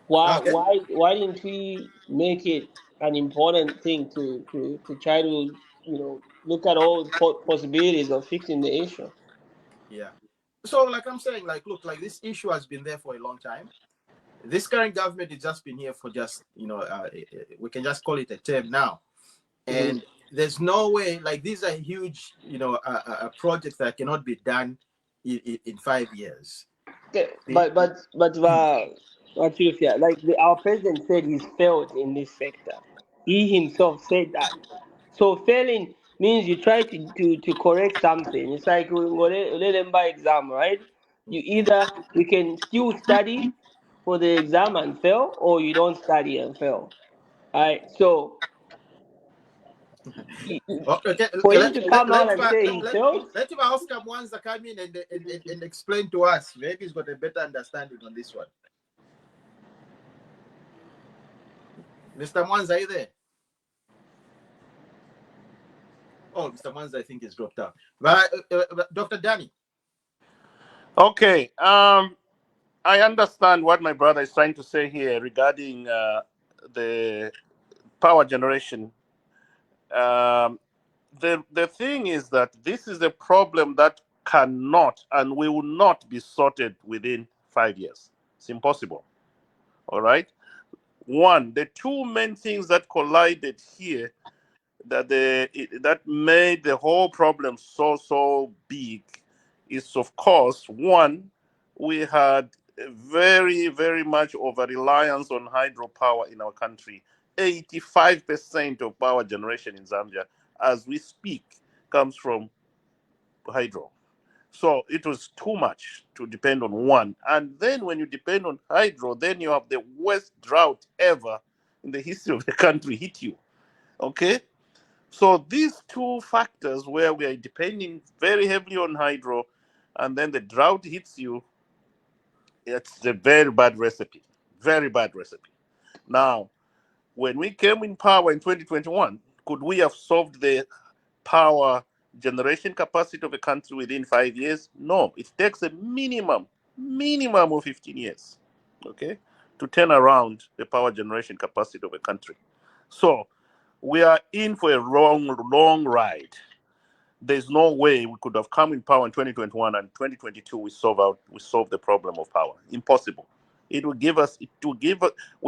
why okay. why why didn't we make it an important thing to try to look at all possibilities of fixing the issue. Yeah. So, like I'm saying, like, look, like this issue has been there for a long time. This current government has just been here for just, we can just call it a term now. Mhm. And there's no way, like, these are huge, projects that cannot be done in 5 years. Okay, See? what you feel like our president said he's failed in this sector. He himself said that. So failing means you try to correct something. It's like we by exam, right? You can still study for the exam and fail, or you don't study and fail. Right? So Okay, for him to come out and say he let failed, let him Oscar Mwanza come in and explain to us. Maybe he's got a better understanding on this one. Mr. Mwanza, are you there? Oh, Mr. Mwanza, I think he's dropped out. But Dr. Danny. Okay. I understand what my brother is trying to say here regarding the power generation. Um, the thing is that this is a problem that cannot and will not be sorted within 5 years. It's impossible. All right. One, the two main things that collided here that made the whole problem so big is, of course, one, we had a very much over reliance on hydropower in our country. 85% of power generation in Zambia as we speak comes from hydro. So it was too much to depend on one. And then when you depend on hydro, then you have the worst drought ever in the history of the country hit you. Okay? So these two factors where we are depending very heavily on hydro and then the drought hits you, it's a very bad recipe. Very bad recipe. Now, when we came in power in 2021, could we have solved the power generation capacity of a country within 5 years? No, it takes a minimum of 15 years, okay, to turn around the power generation capacity of a country. So we are in for a long ride. There's no way we could have come in power in 2021 and 2022 we solve the problem of power. Impossible. We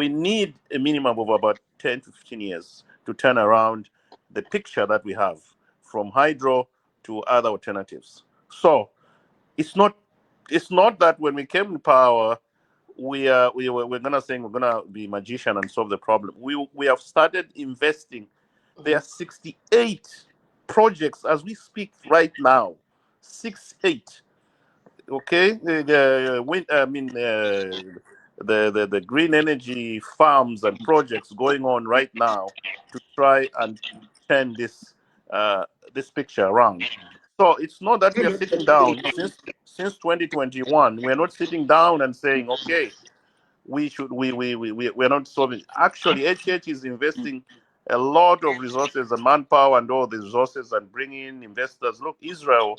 need a minimum of about 10 to 15 years to turn around the picture that we have from hydro to other alternatives. So it's not that when we came in power we're gonna say we're gonna be magician and solve the problem. We have started investing. There are 68 projects as we speak right now. 68. Okay, the wind. I mean, the green energy farms and projects going on right now to try and turn this picture around. So it's not that we are sitting down since 2021. We are not sitting down and saying, okay, we're not solving. Actually, HH is investing a lot of resources and manpower and all the resources and bringing in investors. Look, the Israel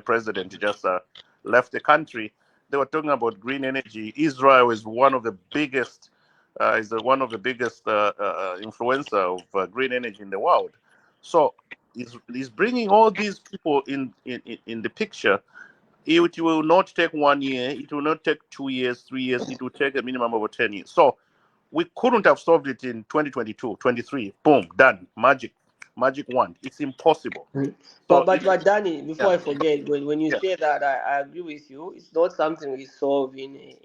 president just left the country. They were talking about green energy. Israel is one of the biggest influencer of green energy in the world. So he's bringing all these people in the picture. It will not take 1 year. It will not take 2 years, 3 years. It will take a minimum of 10 years. So we couldn't have solved it in 2022, 23. Boom, done. Magic wand. It's impossible. So but Danny, before yeah, I forget, when you yeah. say that, I agree with you. It's not something we solve in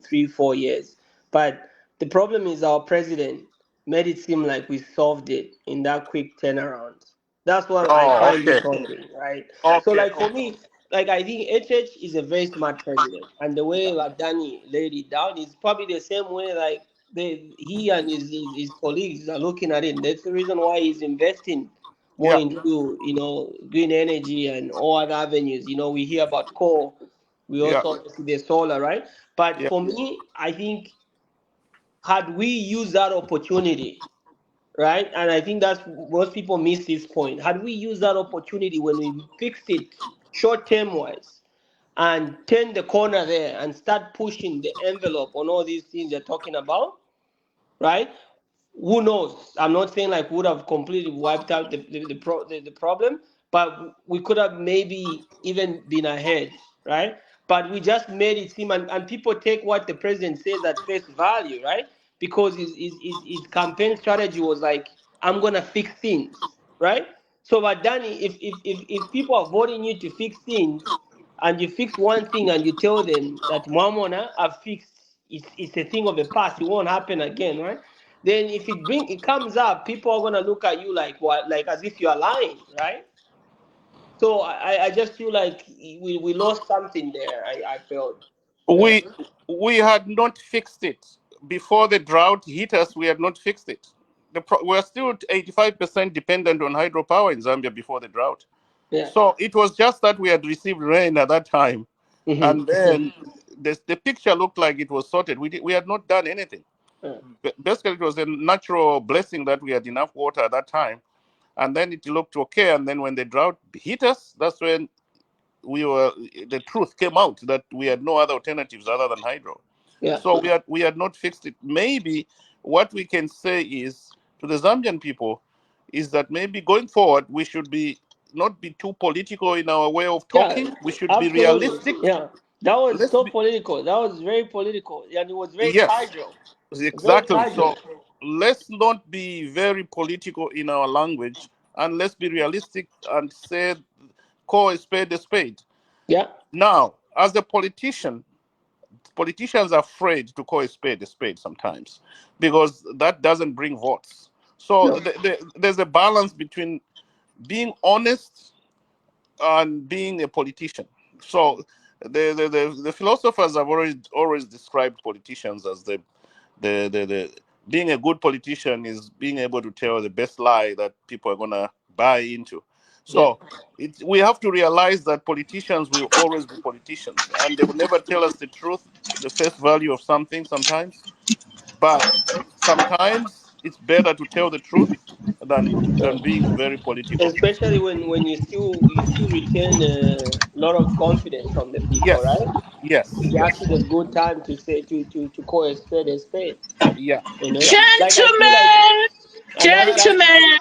3 4 years. But the problem is our president made it seem like we solved it in that quick turnaround. That's what I Oh, find okay, disturbing, right? So okay, like for me, like I think HH is a very smart president, and the way like Danny laid it down is probably the same way like he and his colleagues are looking at it. That's the reason why he's investing more yeah, into green energy and all other avenues. We hear about coal, we yeah, also see the solar, right? But yeah. for me, I think had we used that opportunity, right? And I think that's most people miss this point. Had we used that opportunity when we fixed it short term wise and turn the corner there and start pushing the envelope on all these things you're talking about, right? Who knows? I'm not saying like we would have completely wiped out the problem, but we could have maybe even been ahead, right? But we just made it seem, and people take what the president says at face value, right? Because his campaign strategy was like, I'm gonna fix things, right? So, but Danny, if people are voting you to fix things, and you fix one thing and you tell them that Mamona have fixed, it's a thing of the past, it won't happen again, right? Then if it comes up, people are gonna look at you like what, like as if you are lying, right? So I just feel like we lost something there. I felt, yeah, We had not fixed it before the drought hit us. We had not fixed it. We're still 85% dependent on hydropower in Zambia before the drought. yeah, So it was just that we had received rain at that time, and then the picture looked like it was sorted. We had not done anything. yeah, Basically, it was a natural blessing that we had enough water at that time, and then it looked okay. And then when the drought hit us, that's when the truth came out that we had no other alternatives other than hydro. yeah, So we had not fixed it. Maybe what we can say is to the Zambian people is that maybe going forward we should be not be too political in our way of yeah, talking. We should be absolutely, realistic. yeah. That was Let's so be political. That was very political, and it was very yes, casual, very exactly. So casual. let's not be very political in our language, and let's be realistic and say call a spade a spade. Yeah, Now, as a politician, politicians are afraid to call a spade sometimes because that doesn't bring votes. So no, there's a balance between being honest and being a politician. So the philosophers have always described politicians as the being a good politician is being able to tell the best lie that people are gonna buy into. yeah, So we have to realize that politicians will always be politicians, and they will never tell us the truth, the face value of something sometimes. But sometimes it's better to tell the truth than yeah. being very political. Especially when you still retain a lot of confidence from the people, Yes, right? yes, It's yes, actually a good time to say to call a spade a spade. yeah. You know, like I feel like, Gentlemen, and that's gentlemen,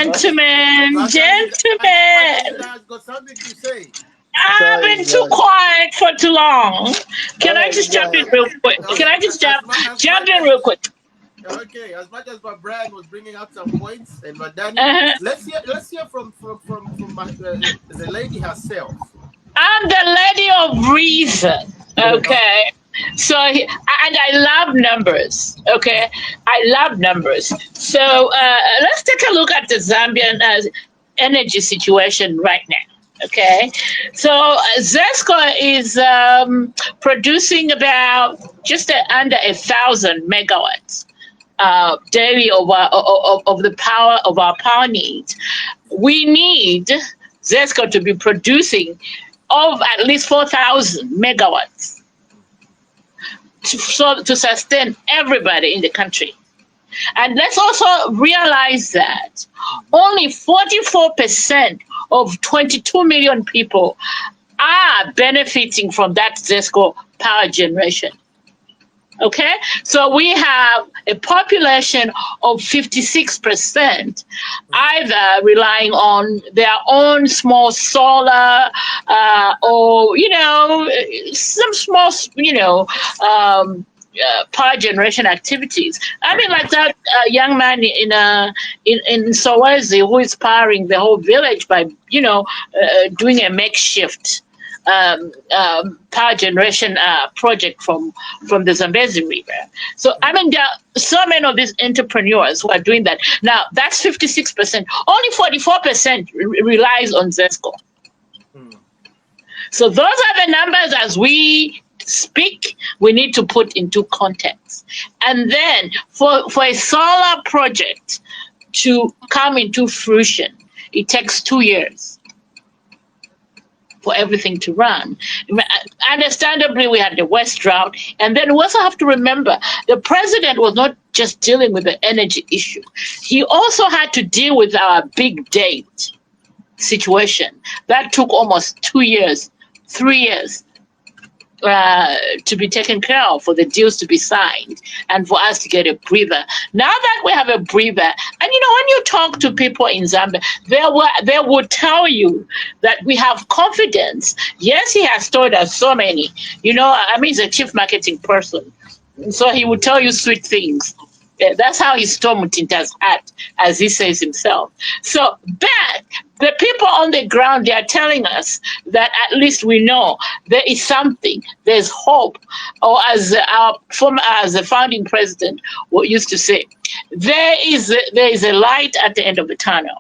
huh? gentlemen, I think gentlemen. Magdalena has got something to say. I've Sorry, been too sorry. quiet for too long. All Can I right, you just go jump in ahead. real quick? Can I Okay, just as jump much in as real quick? okay, as much as Brian was bringing up some points, and Danny, Uh-huh. let's hear from the lady herself. I'm the lady of reason. Oh, Okay. So, and I love numbers. Okay. I love numbers. So, let's take a look at the Zambian energy situation right now. Okay. So, Zesco is producing about just under 1,000 megawatts daily of the power of our power needs. We need Zesco to be producing of at least 4,000 megawatts to sustain everybody in the country. And let's also realize that only 44% of 22 million people are benefiting from that Zesco power generation. Okay, so we have a population of 56% either relying on their own small solar or, some small, power generation activities. I mean, like that young man in Sowazi who is powering the whole village by, doing a makeshift power generation project from the Zambezi River. So I mean, there are so many of these entrepreneurs who are doing that. Now that's 56%. Only 44% relies on Zesco. mm, So those are the numbers as we speak. We need to put into context, and then for a solar project to come into fruition, it takes 2 years for everything to run. Understandably, we had the West drought, and then we also have to remember the president was not just dealing with the energy issue; he also had to deal with our big date situation that took almost 2 years, 3 years. to be taken care of, for the deals to be signed, and for us to get a breather. Now that we have a breather, and when you talk to people in Zambia, they will tell you that we have confidence. Yes, he has told us so many. I mean, he's a chief marketing person, so he will tell you sweet things. That's how his Mutinta's act, as he says himself. So, but the people on the ground, they are telling us that at least we know there is something, there's hope. Or as the founding president used to say, there is a light at the end of the tunnel.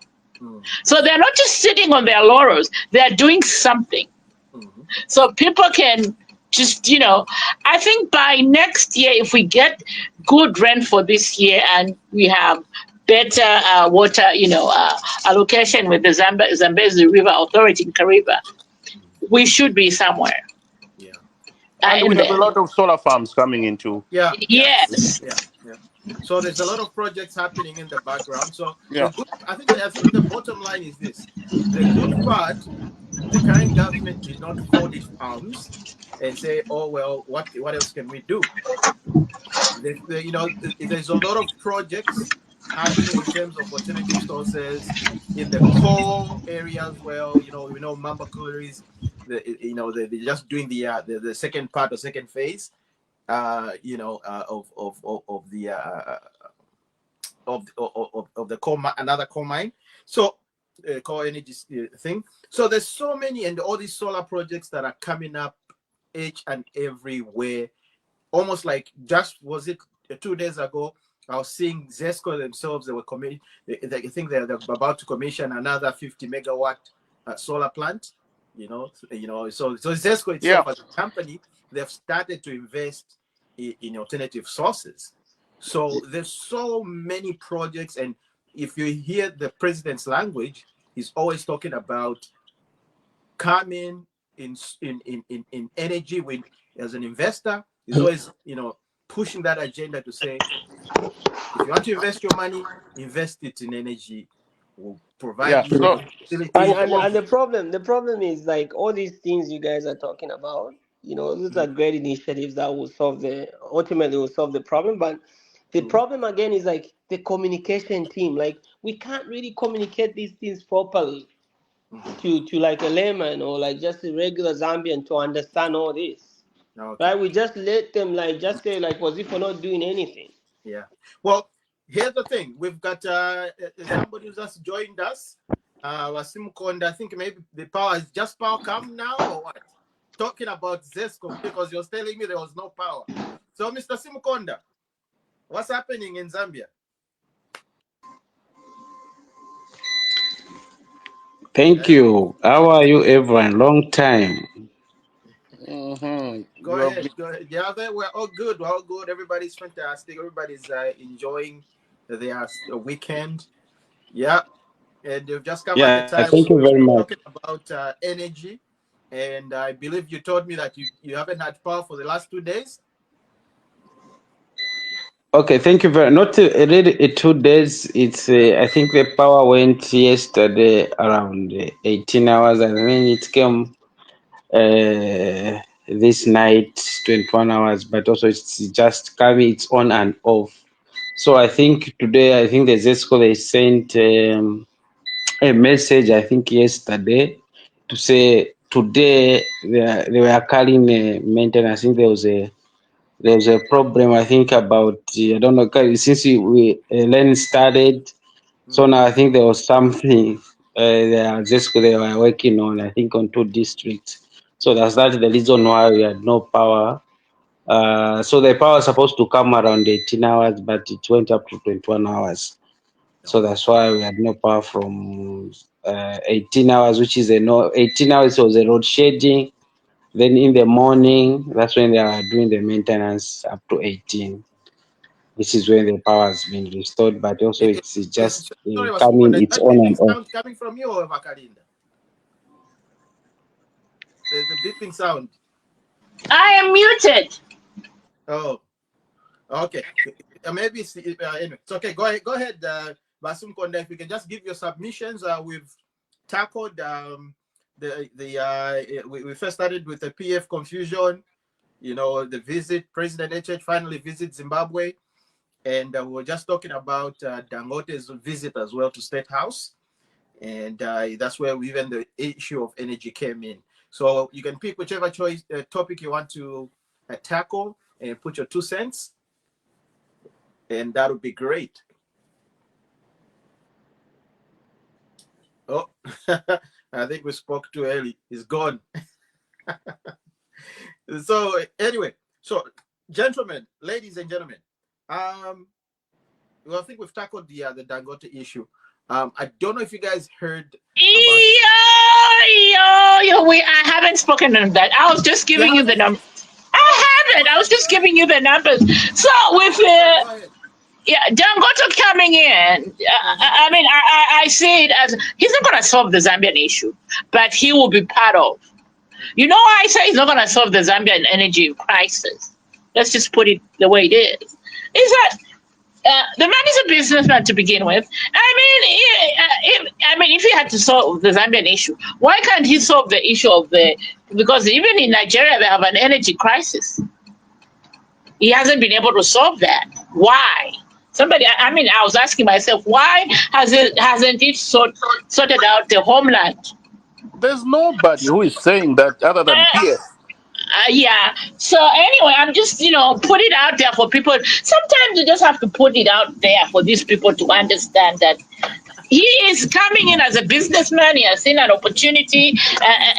So they're not just sitting on their laurels, they're doing something. So people can just, I think by next year, if we get good rent for this year and we have better water, allocation with the Zambezi River Authority in Kariba, we should be somewhere. Yeah. And we have a lot of solar farms coming into. Yeah. Yes. Yeah. So there's a lot of projects happening in the background. So Yeah. I think the bottom line is this: the good part, the current government did not fold its arms and say, "Oh well, what else can we do?" There's a lot of projects happening in terms of alternative sources in the core areas. Well, we know Mamba Collieries, they're just doing the second part or second phase, of the core, another core mine. So core energy thing. So there's so many, and all these solar projects that are coming up each and everywhere. Almost like was it 2 days ago? I was seeing Zesco themselves. They were I think they're about to commission another 50 megawatt solar plant. So Zesco itself as a company, they've started to invest in alternative sources. So there's so many projects, and if you hear the president's language, he's always talking about coming in energy. As an investor, he's always pushing that agenda to say, if you want to invest your money, invest it in energy. We'll provide you with facilities. And the problem is, like, all these things you guys are talking about, these are great initiatives that will ultimately solve the problem. But the problem again is, like, the communication team. Like, we can't really communicate these things properly to like a layman or like just a regular Zambian to understand all this. Okay. Right? We just let them just say as if we're not doing anything. Yeah. Well, here's the thing. We've got somebody who's just joined us. Wasim Konda. I think maybe the power come now or what? Talking about Zesco, because you're telling me there was no power. So, Mr. Simukonda, what's happening in Zambia? Thank you. How are you, everyone? Long time. Go ahead. Yeah, we're all good. We're all good. Everybody's fantastic. Everybody's enjoying their weekend. Yeah. And they've just come at the time. Thank you very much. Talking about energy. And I believe you told me that you haven't had power for the last 2 days. Okay, thank you very much. Not really 2 days. It's I think the power went yesterday around 18 hours, and then it came this night 21 hours. But also it's just coming. It's on and off. So I think today, the Zesco, they sent a message, I think yesterday, to say today they were calling maintenance. I think there was a problem, I think, about I don't know, since Len started. So now I think there was something they were working on, I think, on 2 districts. So that's the reason why we had no power. So the power was supposed to come around 18 hours, but it went up to 21 hours. So that's why we had no power from 18 hours, which is 18 hours was a road shading. Then in the morning, that's when they are doing the maintenance up to 18. This is when the power has been restored, but also it's just coming, it's on and off. Sound coming from you or Vakalinda? There's a beeping sound. I am muted. Oh, okay. Maybe anyway. It's okay. Go ahead, Basum Konda. If you can just give your submissions. We've tackled we first started with the PF confusion. the visit. President HH finally visits Zimbabwe, and we were just talking about Dangote's visit as well to State House, and that's where even the issue of energy came in. So you can pick whichever topic you want to tackle and put your 2 cents, and that would be great. Oh, I think we spoke too early. He's gone. So anyway, so gentlemen, ladies and gentlemen, well, I think we've tackled the Dangote issue. I don't know if you guys heard about. I haven't spoken on that. I was just giving you the numbers. I haven't. I was just giving you the numbers. So with Dangote coming in, I mean, I see it as he's not going to solve the Zambian issue, but he will be part of. I say he's not going to solve the Zambian energy crisis. Let's just put it the way it is. Is that the man is a businessman to begin with. If he had to solve the Zambian issue, why can't he solve the issue of because even in Nigeria they have an energy crisis. He hasn't been able to solve that. Why? I was asking myself, why hasn't it sorted out the homeland? There's nobody who is saying that other than PS. Yeah. So anyway, I'm just, put it out there for people. Sometimes you just have to put it out there for these people to understand that he is coming in as a businessman. He has seen an opportunity,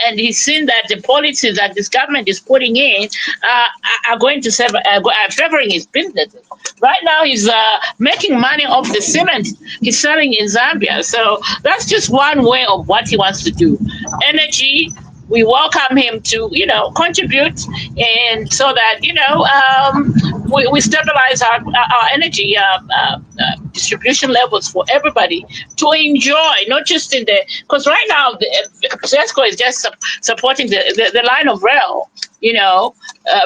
and he's seen that the policies that this government is putting in are going to are favoring his business. Right now, he's making money off the cement he's selling in Zambia. So that's just one way of what he wants to do. Energy. We welcome him to, contribute, and so that we stabilize our energy distribution levels for everybody to enjoy, not just because right now CESCO is just supporting the line of rail,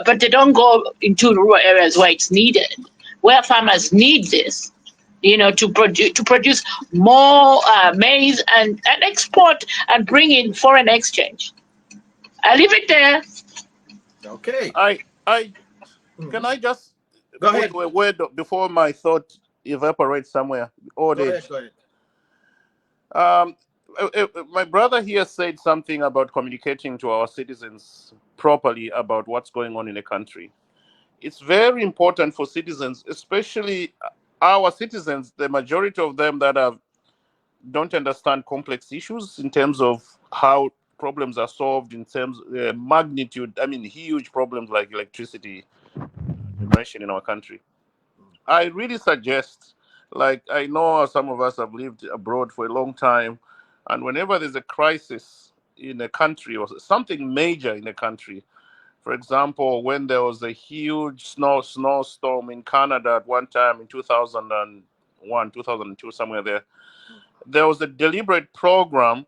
but they don't go into rural areas where it's needed, where farmers need this. To produce more maize and export and bring in foreign exchange. I'll leave it there. Okay. Can I just go ahead. A word before my thought evaporates somewhere? Go ahead. My brother here said something about communicating to our citizens properly about what's going on in the country. It's very important for citizens, especially our citizens, the majority of them that don't understand complex issues in terms of how problems are solved, in terms of magnitude. Huge problems like electricity generation in our country. I really suggest, I know some of us have lived abroad for a long time, and whenever there's a crisis in a country or something major in a country, for example, when there was a huge snowstorm in Canada at one time in 2001, 2002, somewhere there was a deliberate program,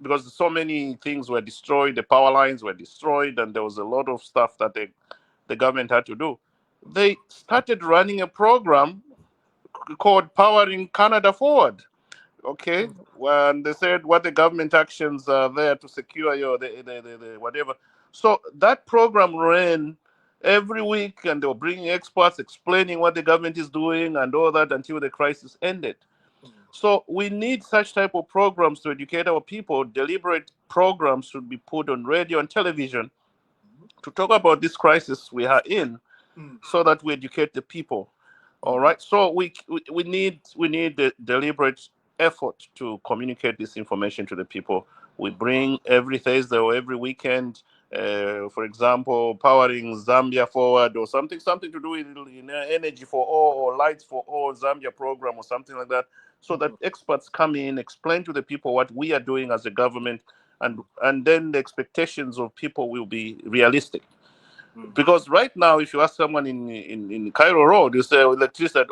because so many things were destroyed, the power lines were destroyed, and there was a lot of stuff that the government had to do. They started running a program called Powering Canada Forward. Okay, when they said what the government actions are there to secure the whatever. So that program ran every week, and they were bringing experts explaining what the government is doing and all that until the crisis ended. So we need such type of programs to educate our people. Deliberate programs should be put on radio and television to talk about this crisis we are in, so that we educate the people. All right. So we need the deliberate effort to communicate this information to the people. We bring every Thursday or every weekend, for example, Powering Zambia Forward or something to do with energy for all or lights for all Zambia program or something like that, so that experts come in, explain to the people what we are doing as a government, and then the expectations of people will be realistic. Because right now, if you ask someone in Cairo Road, you say electricity, they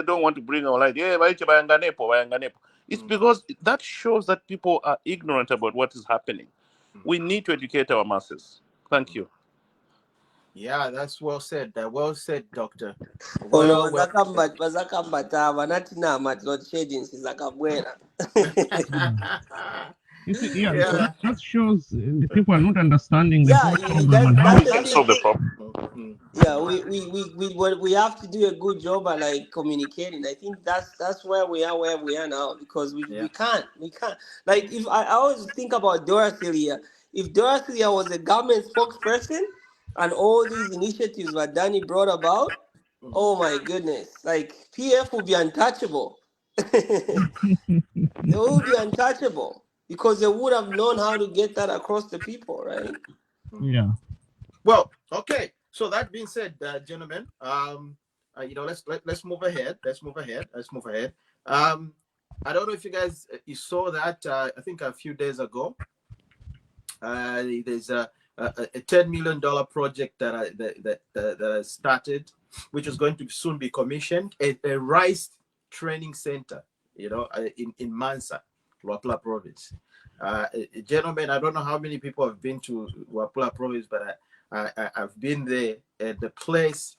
don't want to bring our light. It's because that shows that people are ignorant about what is happening. We need to educate our masses. Thank you. Yeah, that's well said. Well said, Doctor. You see, yeah, Yeah. that shows the people are not understanding the Yeah, whole problem and how that's we the can thing. solve the problem. Mm. Yeah, we have to do a good job at like communicating. I think that's where we are now, because Yeah. we can't, like, if I always think about Dorothy, if Dorothy was a government spokesperson and all these initiatives that Danny brought about, Mhm. oh my goodness, like PF would be untouchable. They would be untouchable because they would have known how to get that across the people, right? Mhm. Yeah. Well, okay. So that being said, gentlemen, let's move ahead. Let's move ahead. Um, I don't know if you guys you saw that. I think a few days ago, there's a $10 million project that has started, which is going to soon be commissioned. A rice training center, in Mansa, Luapula province. Gentlemen, I don't know how many people have been to Luapula province, but I've been there, and the place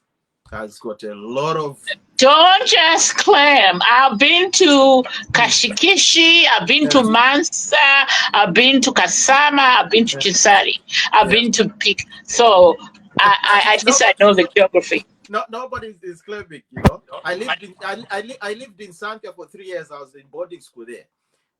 has got a lot of. Don't just claim. I've been to Mm, Kashikishi, I've been to yeah, Mansa, I've been to Kasama, I've been to yeah, Chisari, I've yeah. been to Peak. So at least I Nobody, know the geography. nobody is claiming. I lived in Santa for 3 years. I was in boarding school there,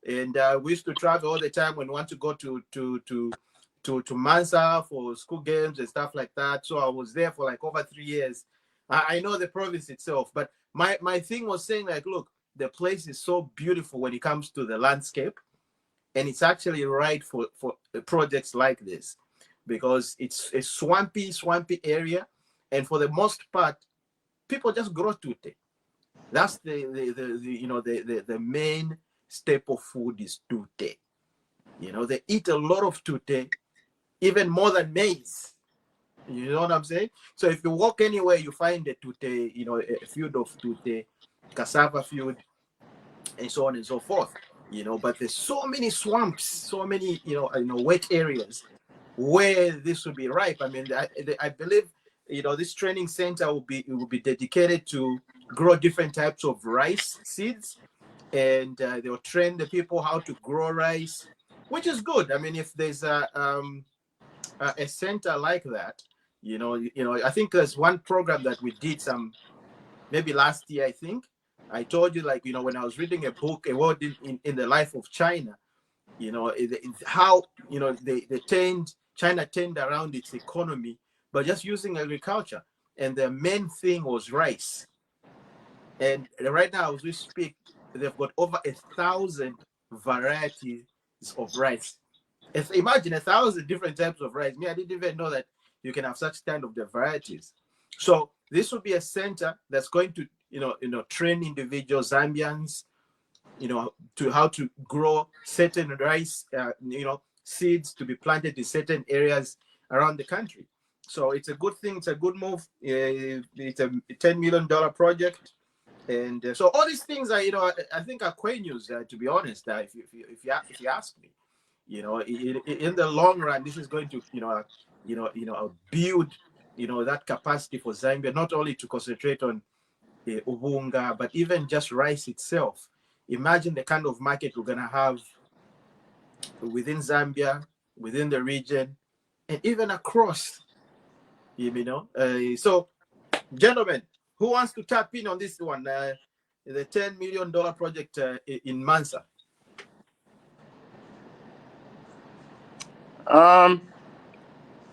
and we used to travel all the time when we want to go to Mansa for school games and stuff like that. So I was there for like over 3 years. I know the province itself, but my thing was saying, like, look, the place is so beautiful when it comes to the landscape, and it's actually right for projects like this, because it's a swampy area, and for the most part, people just grow tute. That's the main staple food is tute. They eat a lot of tute, even more than maize. You know what I'm saying? So if you walk anywhere, you find a tute, a field of tute, cassava field, and so on and so forth. But there's so many swamps, so many wet areas where this will be ripe. I mean, I believe this training center will be dedicated to grow different types of rice seeds, and they'll train the people how to grow rice, which is good. I mean, if there's a center like that, I think there's one program that we did maybe last year. I think I told you, like, when I was reading a book, A World in the Life of China, how they turned China turned around its economy by just using agriculture, and the main thing was rice. And right now, as we speak, they've got over 1,000 varieties of rice. Imagine 1,000 different types of rice. Me, I didn't even know that you can have such kind of the varieties. So this will be a center that's going to, train individual Zambians, to how to grow certain rice, seeds to be planted in certain areas around the country. So it's a good thing. It's a good move. It's a $10 million project, and so all these things are, I think, are quite news. To be honest, if you ask me, in the long run, this is going to, build, that capacity for Zambia, not only to concentrate on ubunga, but even just rice itself. Imagine the kind of market we're going to have within Zambia, within the region, and even across, So, gentlemen, who wants to tap in on this one? The $10 million project in Mansa.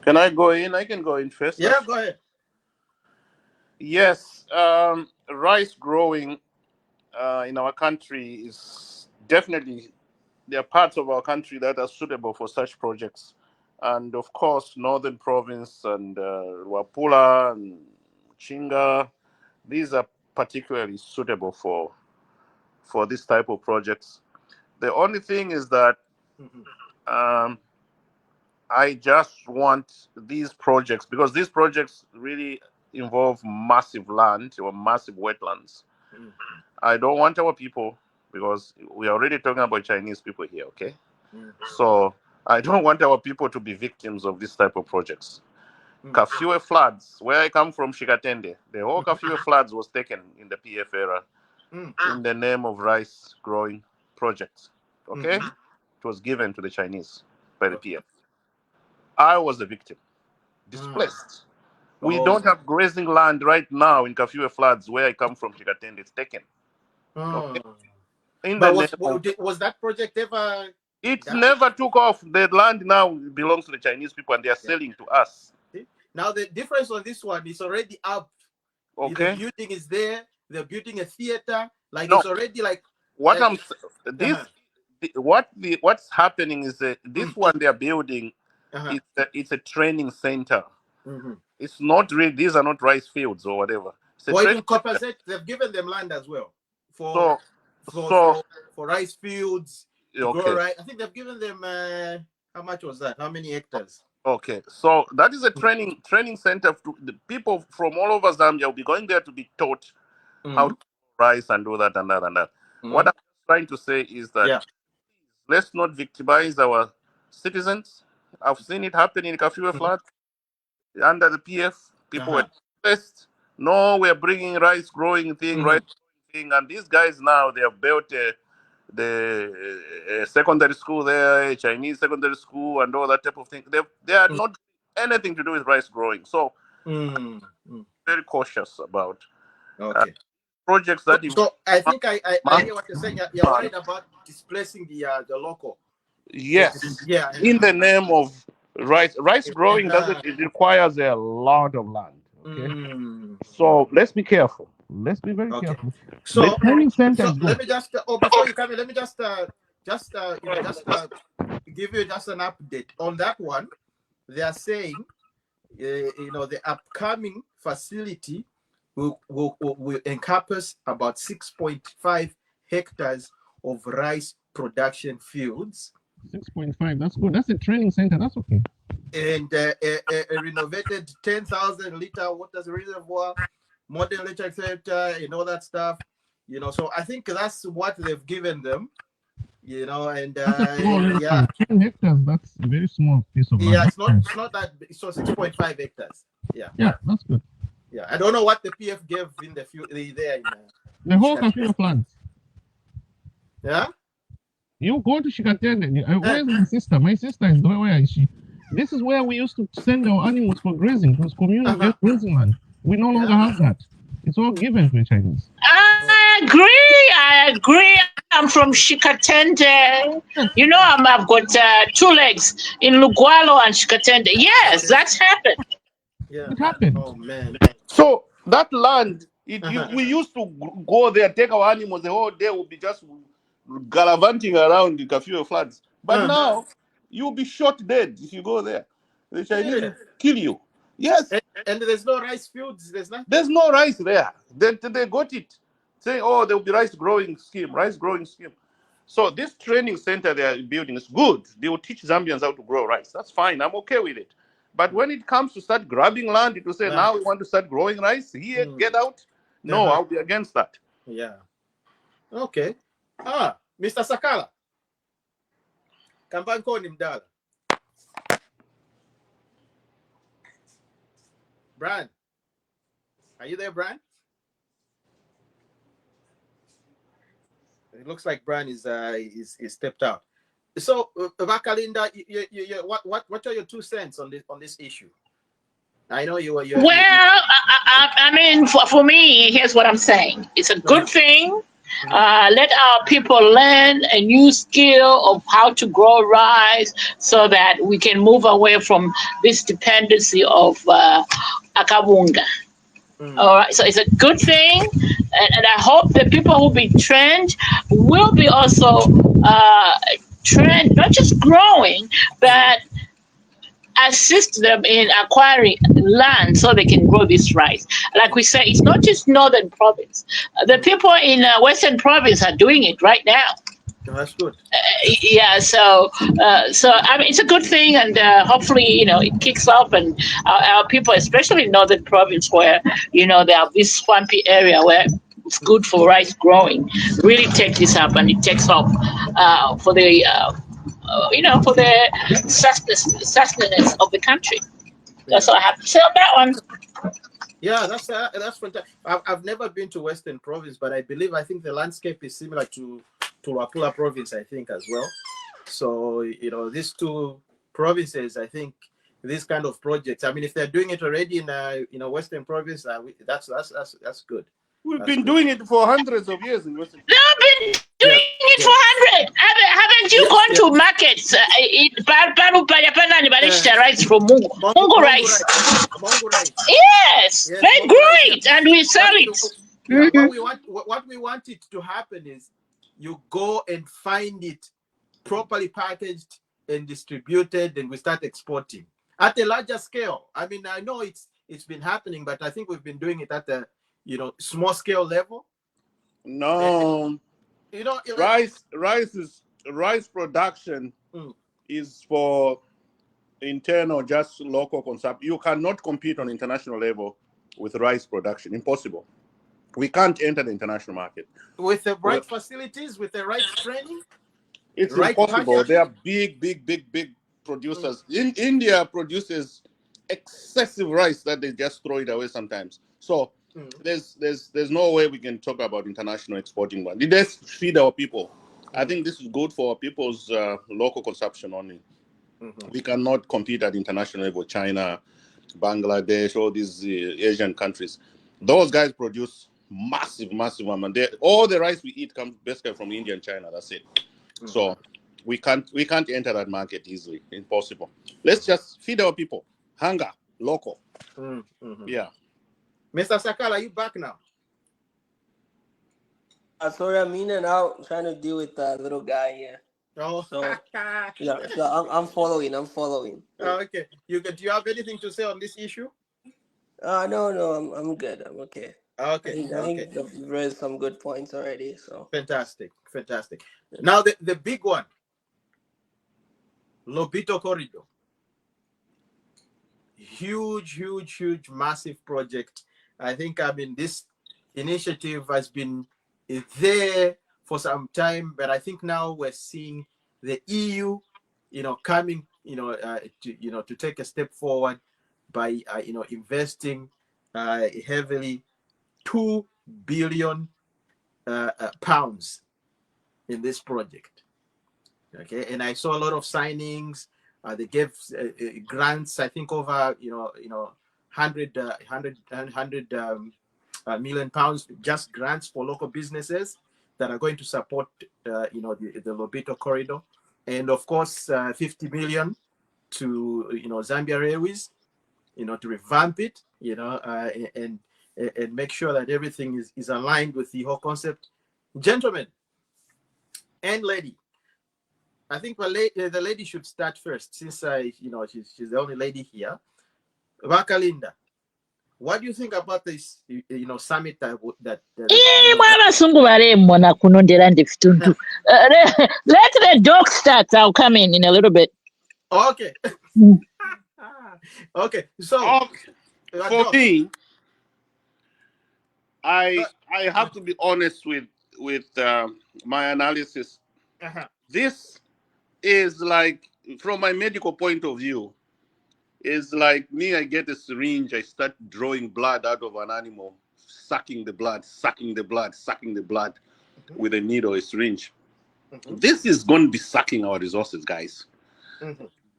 Can I go in? I can go in first. Yeah, go ahead. Yes, rice growing in our country is definitely, there are parts of our country that are suitable for such projects, and of course, Northern Province and Wapula and Chinga, these are particularly suitable for this type of projects. The only thing is that Mhm. um, I just want these projects, because these projects really involve massive land or massive wetlands. Mhm. I don't want our people, because we are already talking about Chinese people here, okay? Mhm. So I don't want our people to be victims of this type of projects. Mhm. Kafue floods, where I come from, Shikatende, the whole Kafue floods was taken in the PF era Mhm. in the name of rice growing projects, okay? Mhm. it was given to the Chinese by the PF. I was the victim, displaced. We don't have grazing land right now in Kafue floods where I come from, Chikatende. It's taken. Okay? In the name of, was that project ever it done? never took off. The land now belongs to the Chinese people and they are selling to us. See? Now the difference on this one is already up. Okay. The building is there. They're building a theater. Like No. it's already like what I'm this what's happening is that this one they are building it's a training center. It's not really, these are not rice fields or whatever. Or even compensate, they've given them land as well for rice fields to grow rice. I think they've given them how much was that? How many hectares? Okay, so that is a training center. The people from all over Zambia will be going there to be taught how to grow rice and do that and that and that. What I'm trying to say is that let's not victimize our citizens. I've seen it happen in Kafue flood under the PF. People were displaced. No, we're bringing rice growing thing, and these guys now they have built the secondary school there, Chinese secondary school, and all that type of thing. They are not anything to do with rice growing. So very cautious about projects that. So I think I hear what you're saying. You're worried about displacing the local. Yes. In the name of rice growing doesn't. It requires a lot of land. Okay. So let's be careful. Let's be very careful. So, let me just before you come in, let me just give you just an update on that one. They are saying the upcoming facility will encompass about 6.5 hectares of rice production fields. 6.5, that's good. That's a training center. That's okay. And a renovated 10,000 liter water reservoir, modern electric center, and all that stuff. So I think that's what they've given them. And 10 hectares. That's a very small piece of land. Yeah, it's not that. So 6.5 hectares. Yeah, that's good. Yeah, I don't know what the PF gave in the whole Kafue floods. Yeah. You go to Shikatende. Where's my sister? My sister is where is she? This is where we used to send our animals for grazing. It was communal grazing land. We no longer have that. It's all given to the Chinese. I agree. I'm from Shikatende. I've got 2 legs in Lugwalo and Shikatende. Yes, that's happened. Yeah, it happened. Oh man. So that land, we used to go there, take our animals. The whole day will be just gallivanting around the Kafue floods. But now you'll be shot dead if you go there. The Chinese will kill you. Yes. And there's no rice fields. There's nothing. There's no rice there. They got it. Saying, there will be rice growing scheme. So this training center they are building is good. They will teach Zambians how to grow rice. That's fine. I'm okay with it. But when it comes to start grabbing land, it will say, now we want to start growing rice. Here, get out. No, I'll be against that. Yeah. Okay. Mr. Sakala. Kambankoni mdala. Brian. Are you there, Brian? It looks like Brian is stepped out. So, Vakalinda, what are your 2 cents on this issue? I know you were. Well, I mean, for me, here's what I'm saying. It's a good thing. Let our people learn a new skill of how to grow rice so that we can move away from this dependency of akabunga. All right, so it's a good thing, and I hope the people who be trained will be also trained, not just growing, but assist them in acquiring land so they can grow this rice. Like we say, it's not just Northern Province. The people in Western Province are doing it right now. That's good. So I mean, it's a good thing, and hopefully, it kicks off, and our people, especially in Northern Province, where they have this swampy area where it's good for rice growing, really take this up, and it takes off for the for the sustenance of the country. That's all I have to say on that one. Yeah, that's fantastic. I've never been to Western Province, but I think the landscape is similar to Luapula Province, I think, as well. So, these two provinces, I think these kind of projects, I mean, if they're doing it already in Western province, that's good. We've been doing it for hundreds of years in Western. They've been doing it for 100. Haven't you gone to markets? Rice from Mungo rice. Mongo rice. Yes, very great, and we sell it. What we want it to happen is you go and find it properly packaged and distributed, and we start exporting at a larger scale. I mean, I know it's been happening, but I think we've been doing it at a small scale level. No, rice production is for internal, just local consumption. You cannot compete on international level with rice production. Impossible. We can't enter the international market with the right facilities, with the right training. It's impossible. They are big producers. In India produces excessive rice that they just throw it away sometimes. So there's no way we can talk about international exporting one. Let's feed our people. I think this is good for our people's local consumption only. We cannot compete at international level. China, Bangladesh, all these Asian countries. Those guys produce massive amount. All the rice we eat comes basically from India and China. That's it. So we can't enter that market easily. Impossible. Let's just feed our people. Hunger, local. Yeah. Mr. Sakala, are you back now? Sorry, I'm in and out trying to deal with that little guy here. Oh, so yeah, so I'm following. Okay. Do you have anything to say on this issue? No, I'm good. I'm okay. Okay. I think you've raised some good points already. So fantastic. Now the big one, Lobito Corridor. Huge, massive project. I think this initiative has been there for some time, but I think now we're seeing the EU, coming, to take a step forward by, investing heavily £2 billion pounds in this project. Okay, and I saw a lot of signings. They gave grants, I think over 100 million pounds, just grants for local businesses that are going to support the Lobito corridor, and of course 50 million to Zambia Railways, to revamp it, and make sure that everything is aligned with the whole concept. Gentlemen and lady, I think the lady should start first, since she's the only lady here. Vakalinda, what do you think about this summit that let the dog start. I'll come in a little bit. Okay. Okay, so for me, I have to be honest with my analysis. This is like, from my medical point of view, is like me. I get a syringe, I start drawing blood out of an animal, sucking the blood with a needle, a syringe. This is going to be sucking our resources, guys.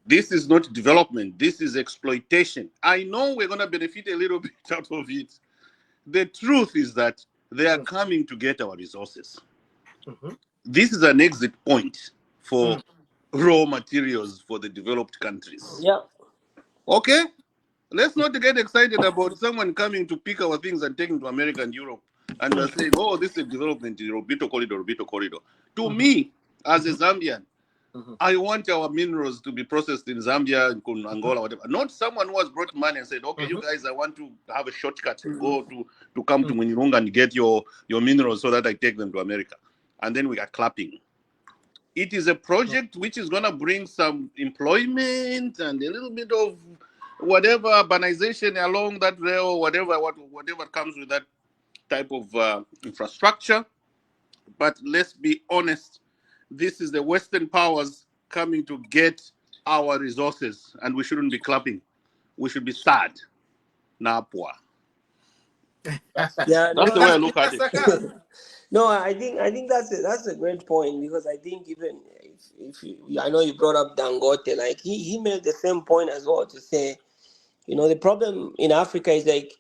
This is not development. This is exploitation. I know we're going to benefit a little bit out of it. The truth is that they are coming to get our resources. This is an exit point for raw materials for the developed countries. Yeah. Okay? Let's not get excited about someone coming to pick our things and taking to America and Europe. And we're saying, oh, this is development, Lobito corridor. To me, as a Zambian, I want our minerals to be processed in Zambia, in Angola, whatever. Not someone who has brought money and said, okay, you guys, I want to have a shortcut, go to come to Munyurunga and get your minerals so that I take them to America. And then we are clapping. It is a project which is going to bring some employment and a little bit of whatever urbanization along that rail, whatever comes with that type of infrastructure. But let's be honest, this is the Western powers coming to get our resources, and we shouldn't be clapping. We should be sad. Napwa. That's the way I look at it. No, I think that's a great point, because I think even I know you brought up Dangote, like he made the same point as well to say, the problem in Africa is like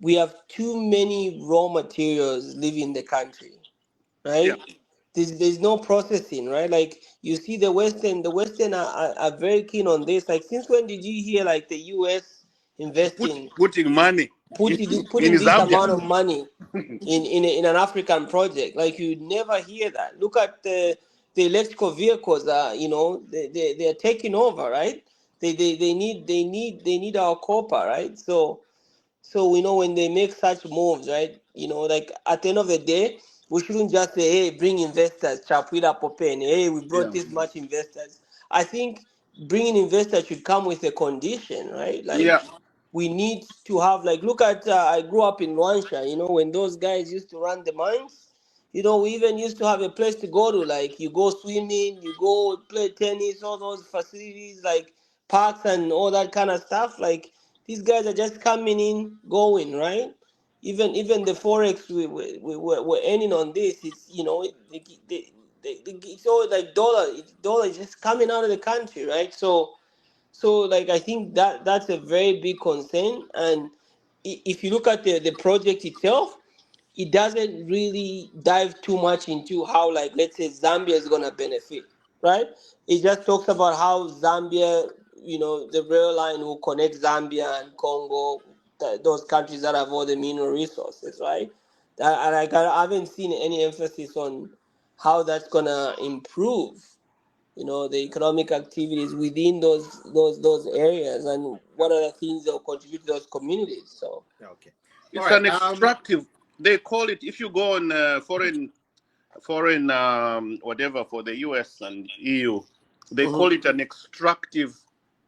we have too many raw materials leaving the country, Yeah. right? There's no processing, right? Like you see the Western are very keen on this. Like since when did you hear like the US investing Putting money in putting this Zambia. amount of money in an African project? Like you never hear that. Look at the electrical vehicles. They're taking over, right? They need our copper, right? So we know when they make such moves, right? Like at the end of the day, we shouldn't just say, "Hey, bring investors, Chapwila Popen. Hey, we brought Yeah. this much investors." I think bringing investors should come with a condition, right? Like Yeah. we need to have, like, look at I grew up in Luansha. When those guys used to run the mines. We even used to have a place to go to. Like you go swimming, you go play tennis, all those facilities like parks and all that kind of stuff. Like these guys are just coming in, going, right? Even the forex we're earning on this. It's it's all like dollar is just coming out of the country, right? So like I think that's a very big concern. And if you look at the project itself, it doesn't really dive too much into how, like, let's say Zambia is gonna benefit, right? It just talks about how Zambia, the rail line will connect Zambia and Congo, those countries that have all the mineral resources, right? And I haven't seen any emphasis on how that's gonna improve, the economic activities within those areas, and what are the things that will contribute to those communities. So Okay. All It's right. an extractive. They call it, if you go on foreign whatever for the US and EU, they call it an extractive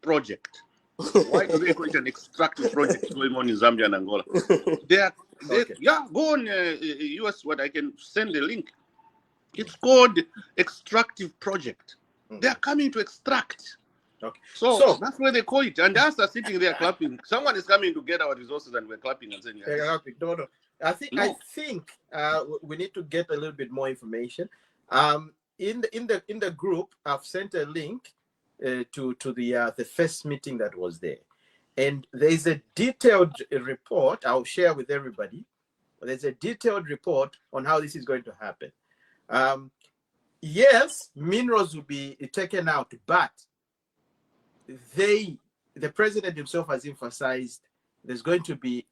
project. Why do they call it an extractive project going on in Zambia and Angola? Okay. Yeah, go on US. What I can send the link. It's called extractive project. They are coming to extract. Okay. So So, that's where they call it. And us are sitting there clapping. Someone is coming to get our resources and we're clapping and saying, no. I no. think we need to get a little bit more information. In the group, I've sent a link to the first meeting that was there, and there's a detailed report I'll share with everybody. There's a detailed report on how this is going to happen. Yes, minerals will be taken out, but the president himself has emphasized there's going to be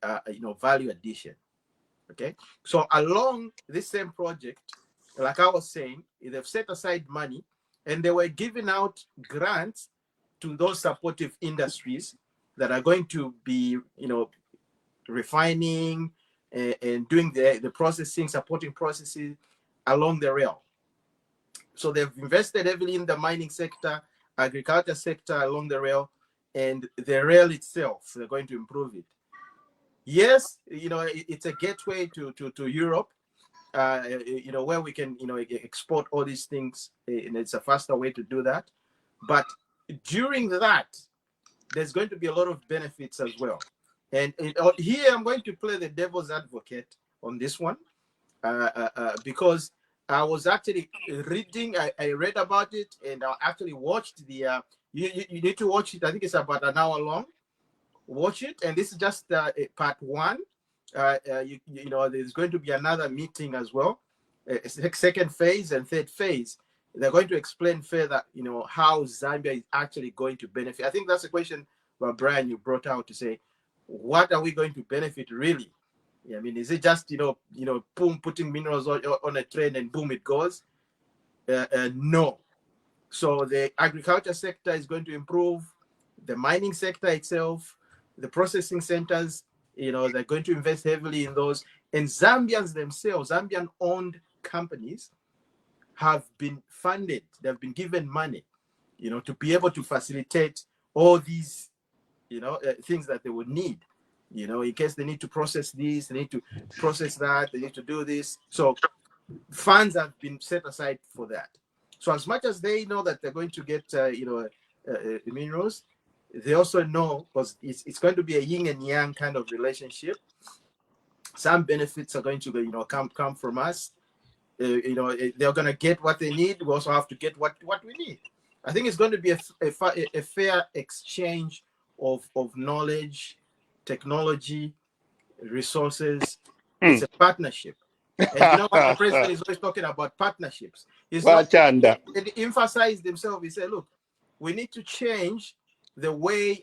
value addition. Okay, so along this same project, like I was saying, they've set aside money and they were giving out grants to those supportive industries that are going to be refining and doing the processing, supporting processes along the rail. So they've invested heavily in the mining sector, agriculture sector along the rail, and the rail itself. They're going to improve it. Yes, it's a gateway to Europe, where we can, export all these things, and it's a faster way to do that. But during that, there's going to be a lot of benefits as well. And here I'm going to play the devil's advocate on this one, because I was actually reading. I read about it, and I actually watched the. You need to watch it. I think it's about an hour long. Watch it, and this is just part one. There's going to be another meeting as well, second phase and third phase. They're going to explain further, how Zambia is actually going to benefit. I think that's a question, Brian, you brought out to say, what are we going to benefit really? I mean, is it just boom, putting minerals on a train and boom, it goes? No. So the agriculture sector is going to improve, the mining sector itself, the processing centers, they're going to invest heavily in those. And Zambians themselves, Zambian-owned companies have been funded. They've been given money, to be able to facilitate all these, things that they would need, in case they need to process this, they need to process that, they need to do this. So funds have been set aside for that. So as much as they know that they're going to get, minerals, they also know, because it's going to be a yin and yang kind of relationship. Some benefits are going to, come from us. they're going to get what they need. We also have to get what we need. I think it's going to be a fair exchange of knowledge, technology, resources. It's a partnership. And you know what? The president is always talking about partnerships. He's not emphasized himself. He said, look, we need to change the way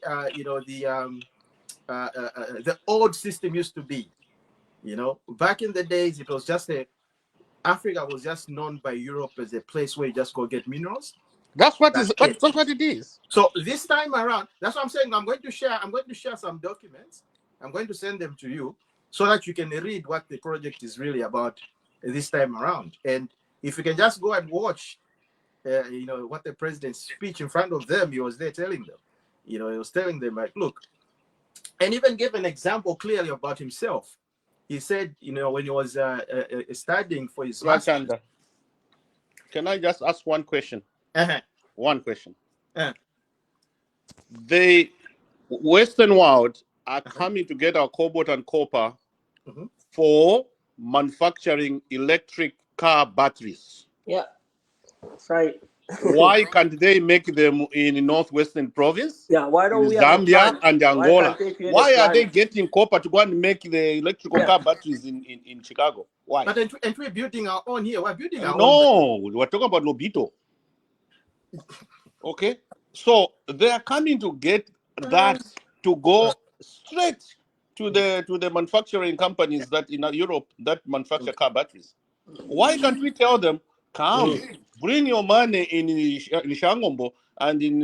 the old system used to be. Back in the days, it was just Africa was just known by Europe as a place where you just go get minerals. That's what it is. So this time around, that's what I'm saying. I'm going to share some documents. I'm going to send them to you so that you can read what the project is really about this time around. And if you can just go and watch, what the president's speech in front of them, he was there telling them, he was telling them, like, look, and even gave an example clearly about himself. He said, when he was studying for his master's. Can I just ask one question? Uh-huh. One question. The Western world are coming to get our cobalt and copper for manufacturing electric car batteries. Yeah, that's right. Why can't they make them in northwestern province? Yeah, why don't we Zambia and Angola? Why are they getting copper to go and make the electrical car batteries in Chicago? Why? But and we're building our own here. We're building our own. No, we're talking about Lobito. Okay, so they are coming to get that to go straight to the manufacturing companies that in Europe that manufacture car batteries. Why can't we tell them, come, bring your money in Shangombo and in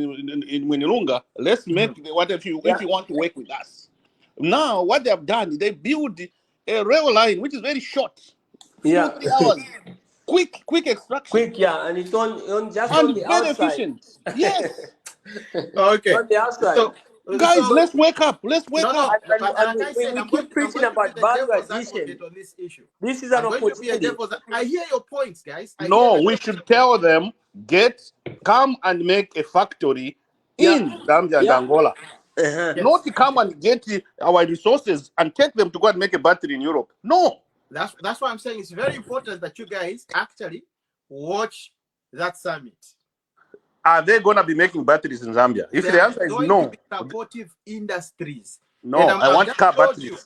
Winilunga, let's make what if you want to work with us. Now what they have done, they build a rail line which is very short. 3 hours. Quick extraction. And it's on just and on the very outside. Efficient. Yes. Okay. On the outside. So, guys, let's wake up. Let's wake up. But like I said, we keep preaching about value addition on this issue. This is an opportunity. I hear your points, guys. We should tell them, come and make a factory in Zambia and Angola. Not to come and get our resources and take them to go and make a battery in Europe. No. That's why I'm saying it's very important that you guys actually watch that summit. Are they going to be making batteries in Zambia? If the answer is no, supportive industries. No, I want car batteries.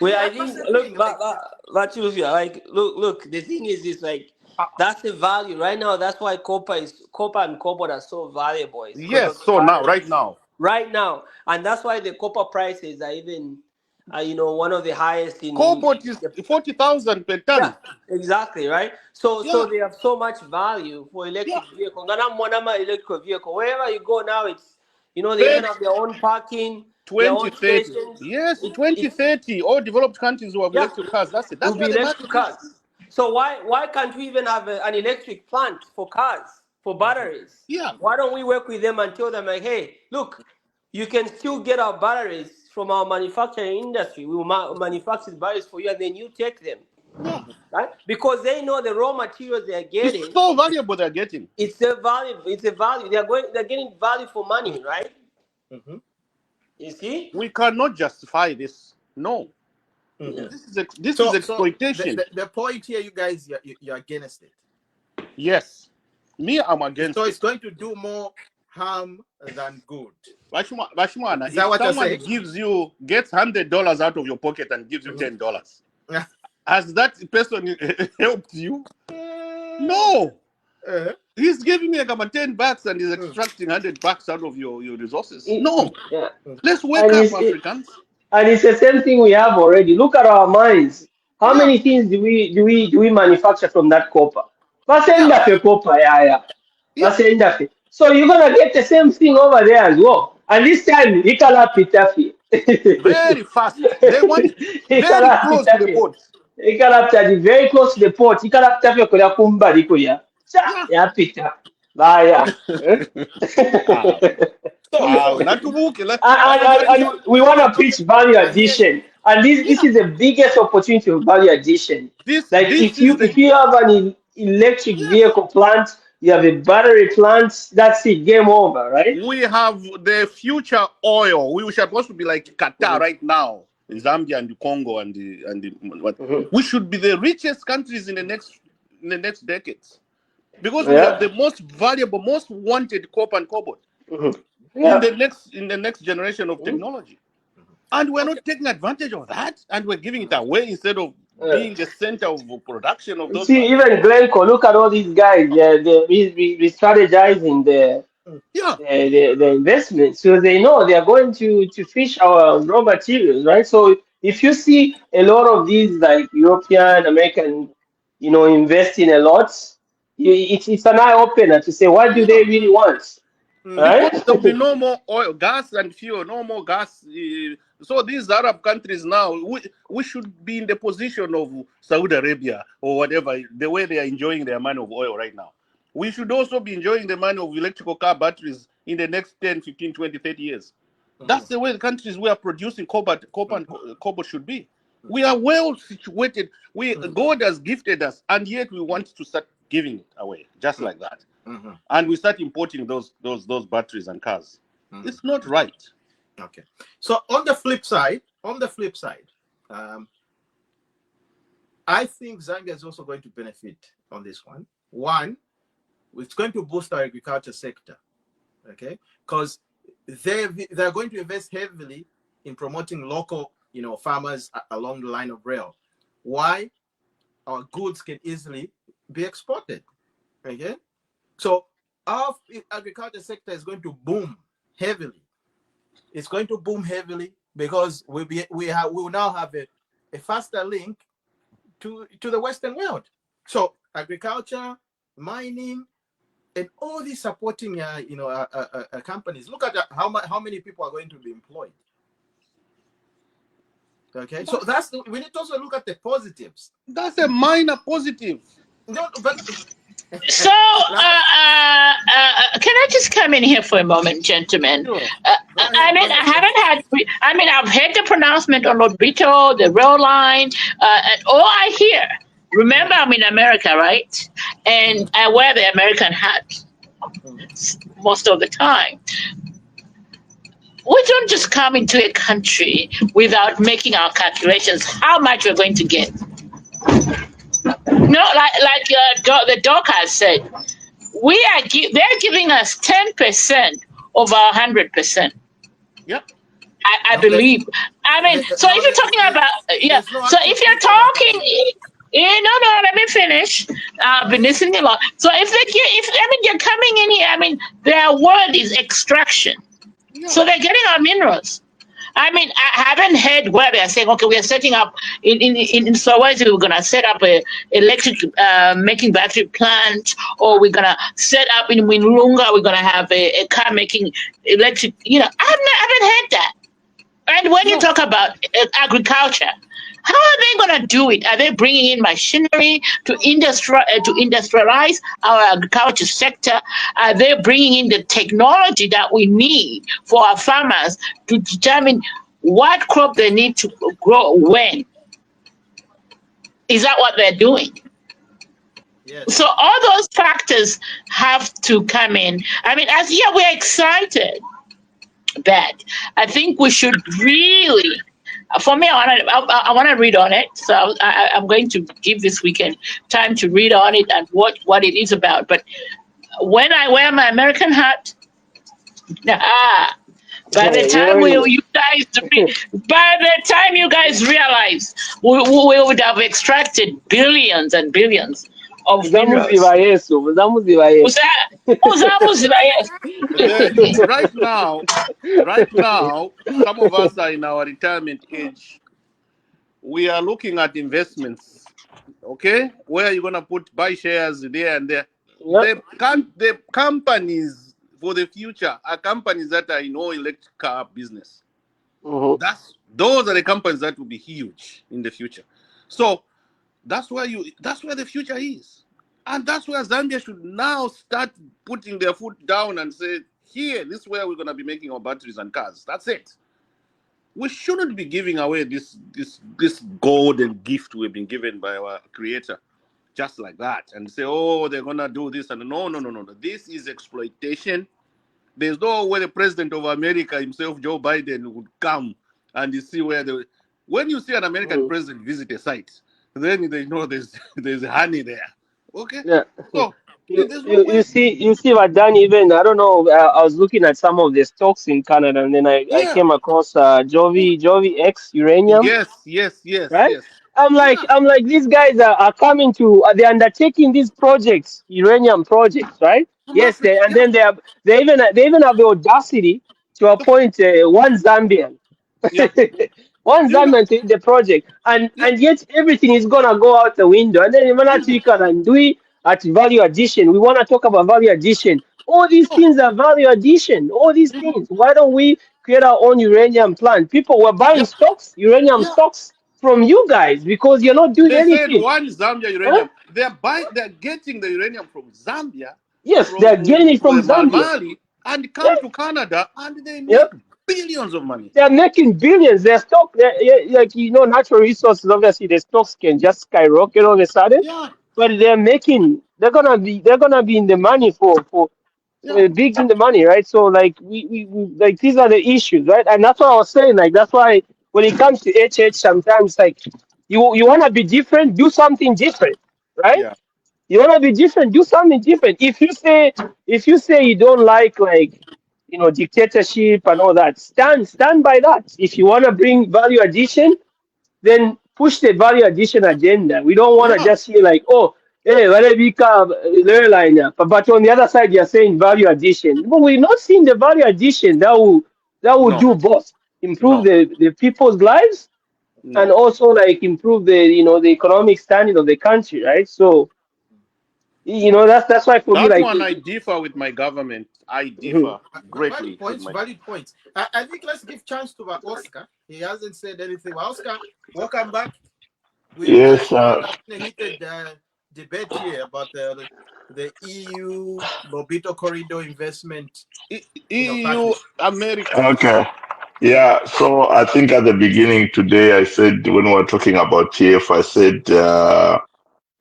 I think look, the thing is this, like, that's the value right now. That's why copper and cobalt are so valuable. Yes, so right now, and that's why the copper prices are even one of the highest in cobalt is 40,000 per ton. Yeah, exactly, right? So they have so much value for electric vehicle. Electric vehicle. Wherever you go now, it's they even have their own parking, 2030. Yes, 2030. All developed countries will have electric cars. That's it. That's will be electric cars. So why can't we even have an electric plant for cars, for batteries? Yeah. Why don't we work with them and tell them, like, hey, look, you can still get our batteries from our manufacturing industry. We will manufacture the batteries for you, and then you take them. Yeah. Right? Because they know the raw materials they are getting. It's so valuable they're getting. It's a value. They're getting value for money, right? Mm-hmm. You see? We cannot justify this. No. Mm-hmm. This is exploitation. So the point here, you guys, you're against it. Yes. Me, I'm against it. So it's going to do more harm than good. Bashmana, is that what someone you're gets $100 out of your pocket and gives you $10, has that person helped you? No. He's giving me like about $10 and he's extracting $100 out of your resources. No. Yeah. Let's wake up, Africans. And it's the same thing we have already. Look at our mines. How many things do we manufacture from that copper? So you're gonna get the same thing over there as well. And this time, very fast. They want it very close to the port. Very close to the port. And we want to preach value addition. And this is the biggest opportunity of value addition. If you have an electric vehicle plant, you have a battery plant, that's it, game over, right? We have the future oil. We are supposed to be like Qatar right now. Zambia and the Congo and what. We should be the richest countries in the next decades, because we have the most valuable, most wanted copper and cobalt in the next generation of technology. And we're not taking advantage of that, and we're giving it away instead of being the center of production of those. See, even Glencoe, look at all these guys. They're re-strategizing the investment, so they know they are going to fish our raw materials, right? So if you see a lot of these like European, American, investing a lot, it's an eye opener to say what do they really want, right? Because there'll be no more oil, gas and fuel, no more gas. So these Arab countries now, we should be in the position of Saudi Arabia or whatever, the way they are enjoying their money of oil right now. We should also be enjoying the money of electrical car batteries in the next 10, 15, 20, 30 years. That's the way the countries we are producing copper and cobalt should be. We are well situated. God has gifted us, and yet we want to start giving it away, just like that. And we start importing those batteries and cars. It's not right. Okay. So on the flip side, I think Zambia is also going to benefit on this one. One, it's going to boost our agriculture sector, okay? Because they're going to invest heavily in promoting local, farmers along the line of rail. Why? Our goods can easily be exported, okay? So our agriculture sector is going to boom heavily. It's going to boom heavily because we will now have a faster link to the Western world. So agriculture, mining, and all these supporting companies. Look at how many people are going to be employed. Okay, so we need to also look at the positives. That's a minor positive. No, but so can I just come in here for a moment, gentlemen? Sure. I've heard the pronouncement on Lobito, the rail line, and all I hear. Remember, I'm in America, right? And I wear the American hat most of the time. We don't just come into a country without making our calculations how much we're going to get. No, like the doc has said, they're giving us 10% of our 100%. Yep. I believe. So if you're talking about so if you're talking. No, let me finish. I've been listening a lot. So if they're coming in here, their word is extraction. Yeah. So they're getting our minerals. I haven't heard where they're saying, okay, we are setting up in Swahili, we're gonna set up a electric making battery plant, or we're gonna set up in Winlunga, we're gonna have a car making electric. I haven't heard that. And when you talk about agriculture, how are they going to do it? Are they bringing in machinery to industrialize our agriculture sector? Are they bringing in the technology that we need for our farmers to determine what crop they need to grow when? Is that what they're doing? Yes. So all those factors have to come in. As here we're excited that I think we should really. For me, I want to read on it. So I'm going to give this weekend time to read on it and what it is about. But when I wear my American hat, by the time you guys realize, we would have extracted billions and billions of minerals. Right now, some of us are in our retirement age. We are looking at investments, okay? Where are you going to buy shares there and there? Yep. The companies for the future are companies that are in oil electric car business. Those are the companies that will be huge in the future. So that's where the future is. And that's where Zambia should now start putting their foot down and say, here, this is where we're going to be making our batteries and cars. That's it. We shouldn't be giving away this golden gift we've been given by our creator just like that and say, oh, they're going to do this. And no. This is exploitation. There's no way the president of America himself, Joe Biden, would come and you see where when you see an American president visit a site, then they know there's honey there. Okay, Yeah. so You, there's no you you way. see you see what done even I don't know I was looking at some of the stocks in Canada and then I Yeah. came across Jovi X uranium, Yes. Yes. Yes. right? Yes. Yeah. I'm like these guys are coming to they're undertaking these projects, uranium projects, right? From Yes, Africa. and Yeah. then they even have the audacity to appoint one Zambian, Yeah. one You know. Zambian to lead the project, Yeah. and yet everything is gonna go out the window. And then even You know. and do we at value addition? We want to talk about value addition. All these Oh. things are value addition. All these Mhm. things. Why don't we create our own uranium plant? People were buying Yeah. stocks, uranium Yeah. stocks from you guys because you're not doing They said anything. one Zambia Huh? uranium. They're getting the uranium from Zambia, Yes, from they're getting it from Zambia. Mali, and Yeah, come to Canada, and they yeah. make billions of money. They're making billions. Their stock, like natural resources. Obviously, the stocks can just skyrocket all of a sudden, Yeah. but they're gonna be in the money Yeah. big in the money, right? So like we like these are the issues, right? And that's what I was saying. Like that's why when it comes to HH, sometimes like you wanna be different, do something different, right? Yeah. You wanna be different, do something different. If you say you don't like dictatorship and all that, stand by that. If you wanna bring value addition, then push the value addition agenda. We don't wanna Yeah. just hear like, oh, hey, become airline. But on the other side you're saying value addition. But we're not seeing the value addition that will No. do both. Improve No. the people's lives and No. also like improve the economic standing of the country, right? So that's why for me That like one I differ with my government. I mhm. differ greatly with my. Valid points. I think let's give chance to Oscar. He hasn't said anything. Well, Oscar, welcome back. We've Yes, having a heated debate here about the EU Lobito corridor investment, EU, partnership. America. okay. Yeah, so I think at the beginning today, I said when we were talking about TF, I said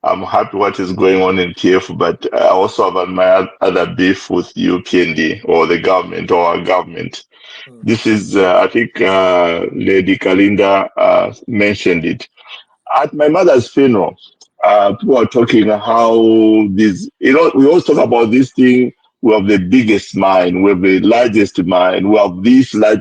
I'm happy what is going on in TF, but I also have my other beef with UPND or the government or our government. Mm, This is, I think, Lady Kalinda mentioned it. At my mother's funeral, people were talking how this, we always talk about this thing. We have the biggest mind, we have the largest mind, we have this, like,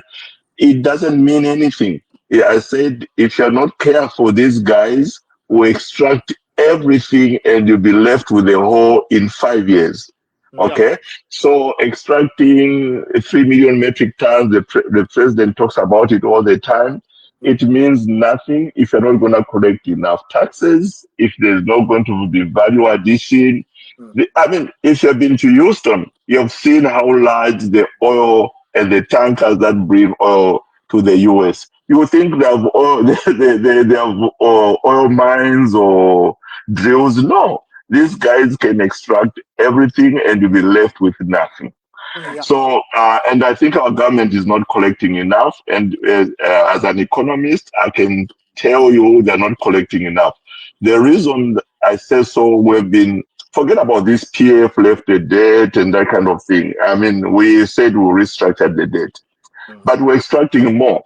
it doesn't mean anything. Yeah, I said, if you're not careful, these guys will extract everything and you'll be left with a hole in 5 years. mm, Yeah. Okay, so extracting 3 million metric tons, the president talks about it all the time. mm, It means nothing if you're not going to collect enough taxes, if there's not going to be value addition. mm, I mean, if you've been to Houston, you've seen how large the oil and the tankers that bring oil to the US. You would think they have oil, they have oil mines or drills. No, these guys can extract everything and you'll be left with nothing. mm, Yeah. So, and I think our government is not collecting enough. And as an economist, I can tell you they're not collecting enough. The reason I say so, we've been, forget about this PF left the debt and that kind of thing. I mean, we said we restructured the debt, mm. but we're extracting more.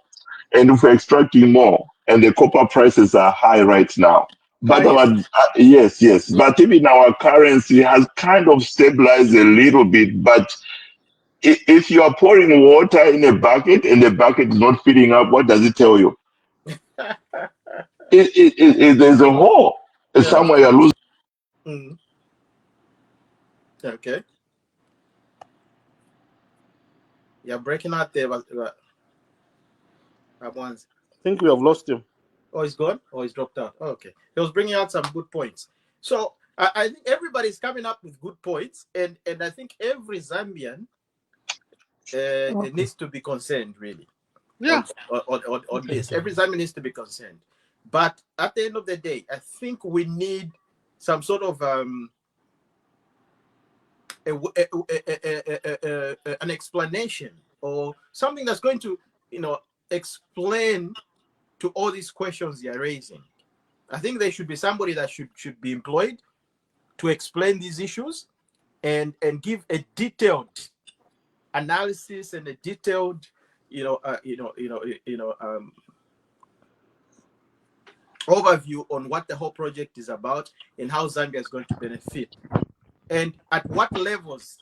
And if we're extracting more, and the copper prices are high right now, but our Highest. yes, but even our currency has kind of stabilized a little bit. But if you are pouring water in a bucket and the bucket is not filling up, what does it tell you? There's a hole Yeah. somewhere you're losing. Mm. Okay. You're breaking out there, once. I think we have lost him. Oh, he's gone? Oh, he's dropped out. Oh, okay. He was bringing out some good points. So I think everybody's coming up with good points, and I think every Zambian it needs to be concerned really Yeah. on this. Every Zambian needs to be concerned. But at the end of the day, I think we need some sort of an explanation or something that's going to explain to all these questions you're raising. I think there should be somebody that should be employed to explain these issues and give a detailed analysis and a detailed, you know, overview on what the whole project is about and how Zambia is going to benefit, and at what levels,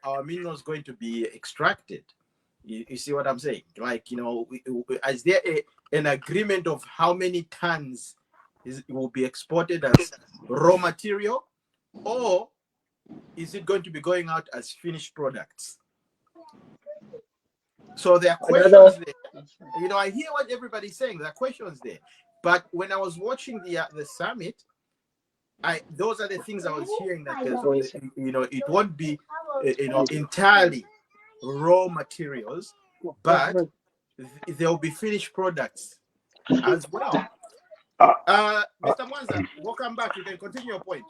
our minerals going to be extracted. You see what I'm saying? Like, is there an agreement of how many tons it will be exported as raw material, or is it going to be going out as finished products? So there are questions there. I hear what everybody's saying. There are questions there. But when I was watching the summit, those are the things I was hearing, that it won't be entirely raw materials, but there will be finished products as well. Mr. Mwanza, welcome back. You can continue your point.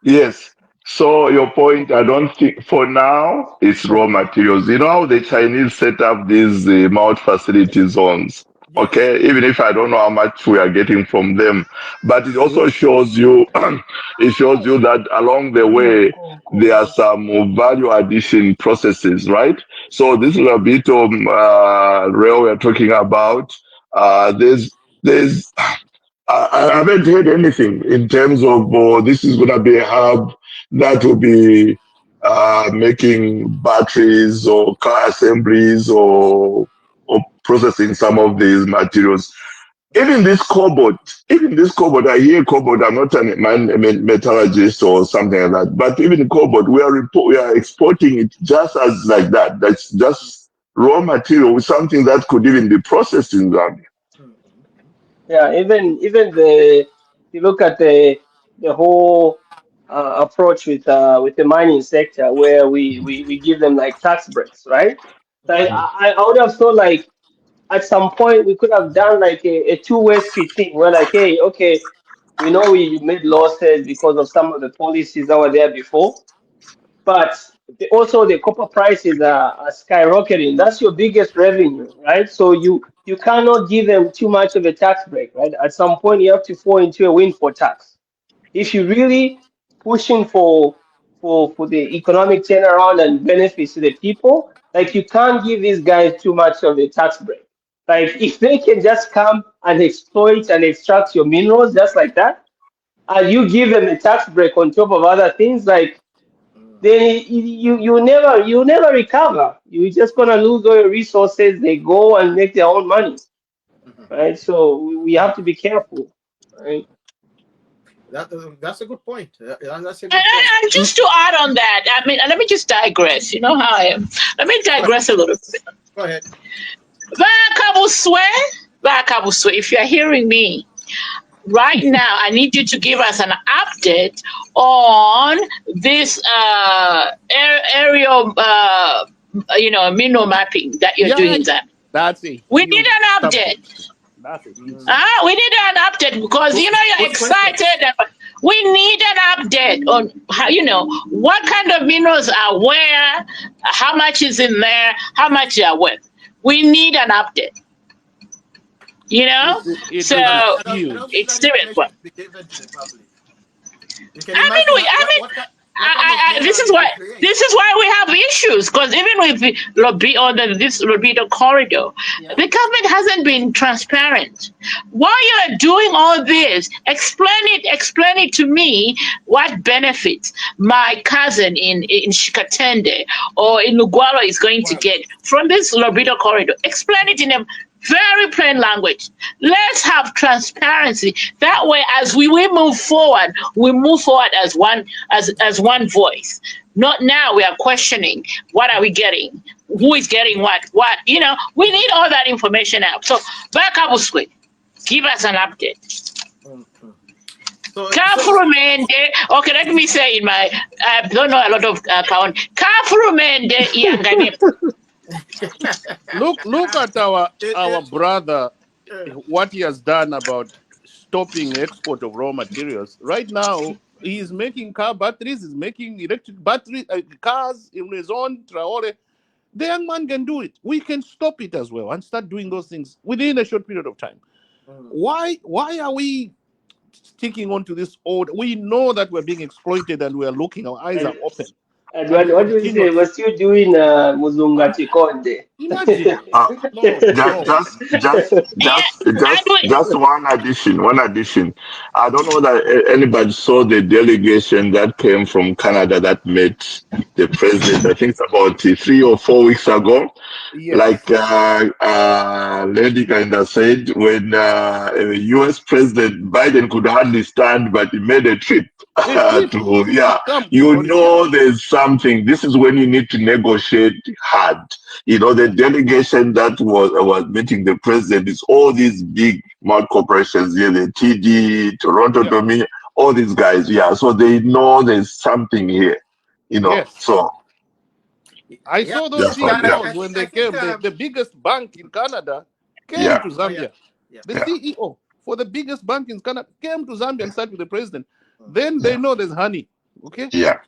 Yes. So your point, I don't think for now it's raw materials. You know how the Chinese set up these mount facility zones. Yes. Okay, even if I don't know how much we are getting from them, but it also shows you, it shows you that along the way there are some value addition processes, right? So this is a bit of rail we're talking about. There's I haven't heard anything in terms of this is going to be a hub that will be making batteries or car assemblies or processing some of these materials. Even this cobalt, I hear cobalt. I'm not a metallurgist or something like that, but even cobalt, we are exporting it just as like that. That's just raw material, something that could even be processed in Zambia. Yeah, even you look at the whole approach with the mining sector, where we give them like tax breaks, right? Like I would have thought, like, at some point we could have done like a two-way street thing, where like, hey, okay, we know we made losses because of some of the policies that were there before, but also the copper prices are skyrocketing. That's your biggest revenue, right? So you cannot give them too much of a tax break, right? At some point, you have to fall into a windfall tax. If you're really pushing for the economic turnaround and benefits to the people, like, you can't give these guys too much of a tax break. Like, if they can just come and exploit and extract your minerals just like that, and you give them a tax break on top of other things, like, then you never recover. You're just gonna lose all your resources. They go and make their own money, right? So we have to be careful, right? That's a good point. That's a good point. And just to add on that, I mean, let me just digress. You know how I am. Let me digress a little bit. Go ahead. Vakabuswe, if you're hearing me right now, I need you to give us an update on this aerial, mineral mapping that you're doing. That's it. We need an update. That's it. We need an update, because you're excited. We need an update on how, what kind of minerals are where, how much is in there, how much they are worth. We need an update. So it's still important. This is why we have issues, because even with this Lobito corridor, the government hasn't been transparent. While you're doing all this, explain it to me, what benefits my cousin in Shikatende or in Lugwalo is going to get from this Lobito corridor. Explain it in a very plain language. Let's have transparency. That way, as we move forward, as one voice. Not now we are questioning, what are we getting? Who is getting what? We need all that information out. So, Bakabuswe, give us an update. Okay, let me say I don't know a lot of Kaon. Look at our brother, what he has done about stopping export of raw materials. Right now, he is making car batteries, he's making electric battery cars in his own Traore. The young man can do it. We can stop it as well and start doing those things within a short period of time. Why are we sticking on to this old? We know that we're being exploited and our eyes are open. And what do you say? We're still doing Muzunga Chikonde. Imagine. Just one addition. I don't know that anybody saw the delegation that came from Canada that met the president. I think it's about 3 or 4 weeks ago. Yes. Like Lady Kinda said, when U.S. President Biden could hardly stand, but he made a trip. There's something. This is when you need to negotiate hard. The delegation that was meeting the president is all these big mud corporations here, the TD, Toronto Dominion, all these guys. Yeah, so they know there's something here. Yes. So I saw those CEOs when they came. The biggest bank in Canada came to Zambia. The CEO for the biggest bank in Canada came to Zambia and sat with the president. Then they know there's honey. Okay. Yeah.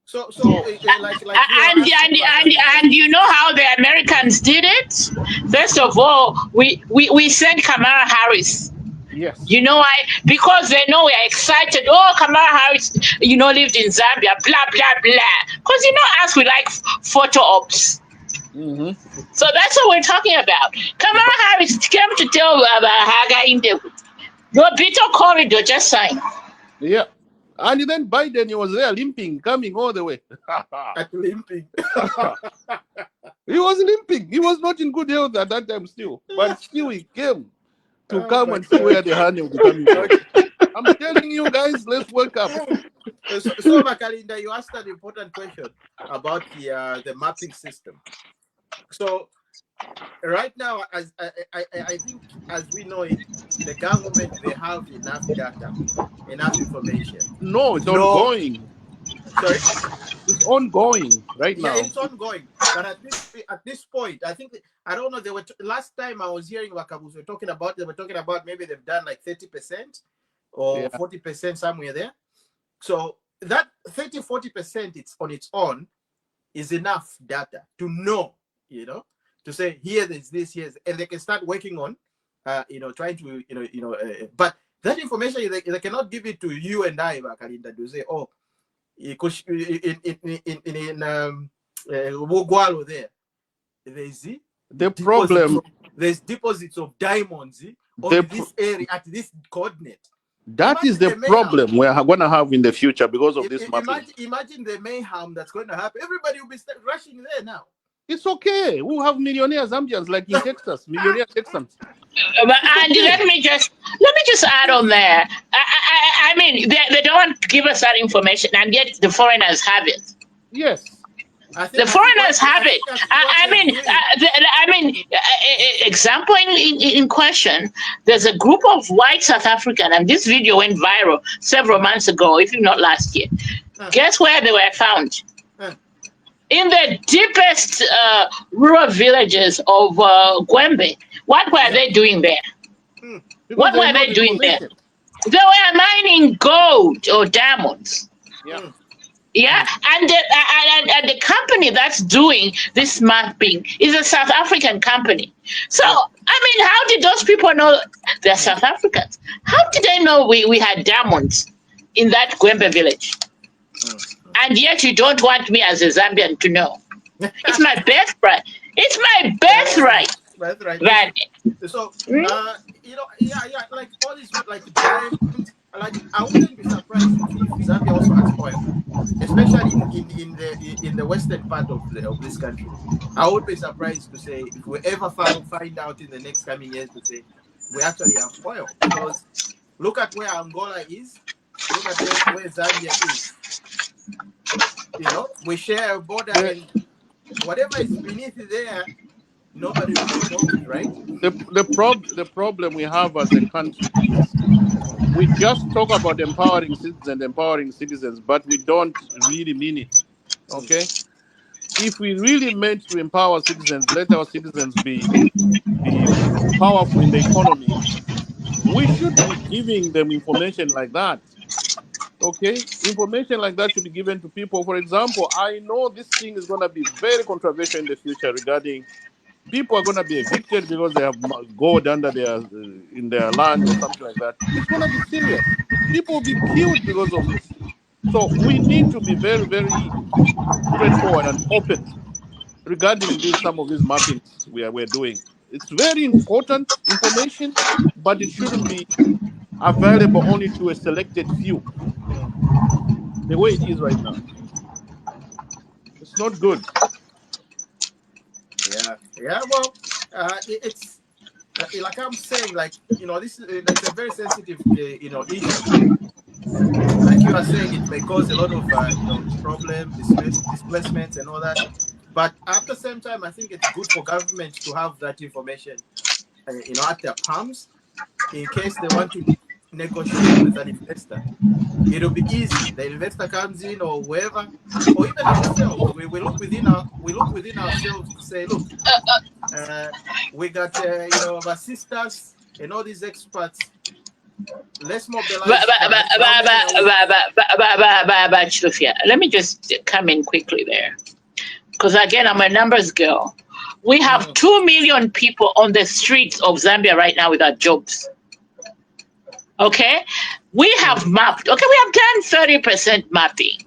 So and you know how the Americans did it? First of all, we sent Kamala Harris. Yes. You know why? Because they know we are excited. Oh, Kamala Harris, lived in Zambia, blah, blah, blah. Because, us, we like photo ops. Mm-hmm. So that's what we're talking about. Kamala Harris came to tell Haga in the Robito corridor, just sign. Yeah. And then Biden, he was there limping, coming all the way. Limping. He was limping. He was not in good health at that time still. But still he came to come and see where the honey will be coming from. I'm telling you guys, let's work up. So Makalinda, you asked an important question about the mapping system. So right now, as I think, as we know it, the government, they have enough data, enough information. No, it's ongoing. Sorry? It's ongoing right now. Yeah, it's ongoing. But at this point, I think, I don't know, they were last time I was hearing Wakabus they were talking about maybe they've done like 30% or 40% somewhere there. So that 30-40%, it's on its own is enough data to know, to say here there's this, here, and they can start working on, trying to, but that information they cannot give it to you and I, Kalinda, to say, oh, in Wogwalo there's the problem. There's deposits of diamonds on this area at this coordinate. That is the problem we're going to have in the future because of this mapping. Imagine the mayhem that's going to happen. Everybody will be rushing there now. It's okay. We'll have millionaire Zambians like in Texas, millionaire Texans. But Andy, let me just add on there. I mean, they don't give us that information, and yet the foreigners have it. Yes. The foreigners have it. Example in question, there's a group of white South African, and this video went viral several months ago, if not last year. Guess where they were found? In the deepest rural villages of Gwembe. What were they doing there? What were they doing there? They were mining gold or diamonds. Yeah. Yeah, and the company that's doing this mapping is a South African company. So, I mean, how did those people know they're South Africans? How did they know we had diamonds in that Gwembe village? And yet you don't want me as a Zambian to know. It's my birthright. It's my birthright. Right. So, like all these, like I wouldn't be surprised if Zambia also has oil, especially in the western part of this country. I would be surprised to say if we ever find out in the next coming years to say we actually have oil, because look at where Angola is, look at where Zambia is. We share a border, and whatever is beneath there, nobody will know it, right? The problem we have as a country is we just talk about empowering citizens, but we don't really mean it. Okay? If we really meant to empower citizens, let our citizens be powerful in the economy, we should be giving them information like that. Okay? Information like that should be given to people. For example, I know this thing is going to be very controversial in the future regarding people are going to be evicted because they have gold under in their land or something like that. It's going to be serious. People will be killed because of this. So we need to be very, very straightforward and open. regarding some of these mappings we're doing. It's very important information, but it shouldn't be available only to a selected few. Mm. The way it is right now, it's not good. Yeah, yeah. Well, it's like I'm saying, like this is it's a very sensitive issue. Like you are saying, it may cause a lot of problem, displacements, and all that. But at the same time, I think it's good for government to have that information, at their palms, in case they want to negotiate with an investor. It'll be easy. The investor comes in, or whoever, or even ourselves. We look within ourselves to say, look, we got our sisters and all these experts. Let's mobilize funds. How many are we? Let me just come in quickly there, because again, I'm a numbers girl. We have 2 million people on the streets of Zambia right now without jobs. Okay, we have mapped. Okay, we have done 30% mapping.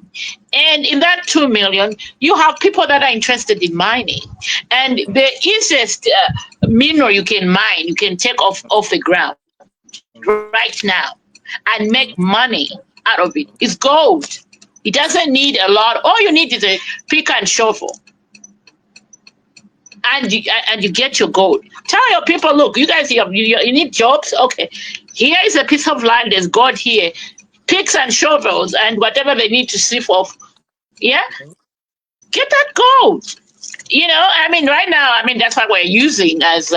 And in that 2 million, you have people that are interested in mining. And the easiest mineral you can mine, you can take off the ground right now and make money out of it is gold. It doesn't need a lot. All you need is a pick and shovel. And you get your gold. Tell your people, look, you guys, you need jobs? Okay, here is a piece of land. There's gold here. Picks and shovels and whatever they need to sift off. Yeah? Get that gold. I mean, right now, I mean, that's what we're using as,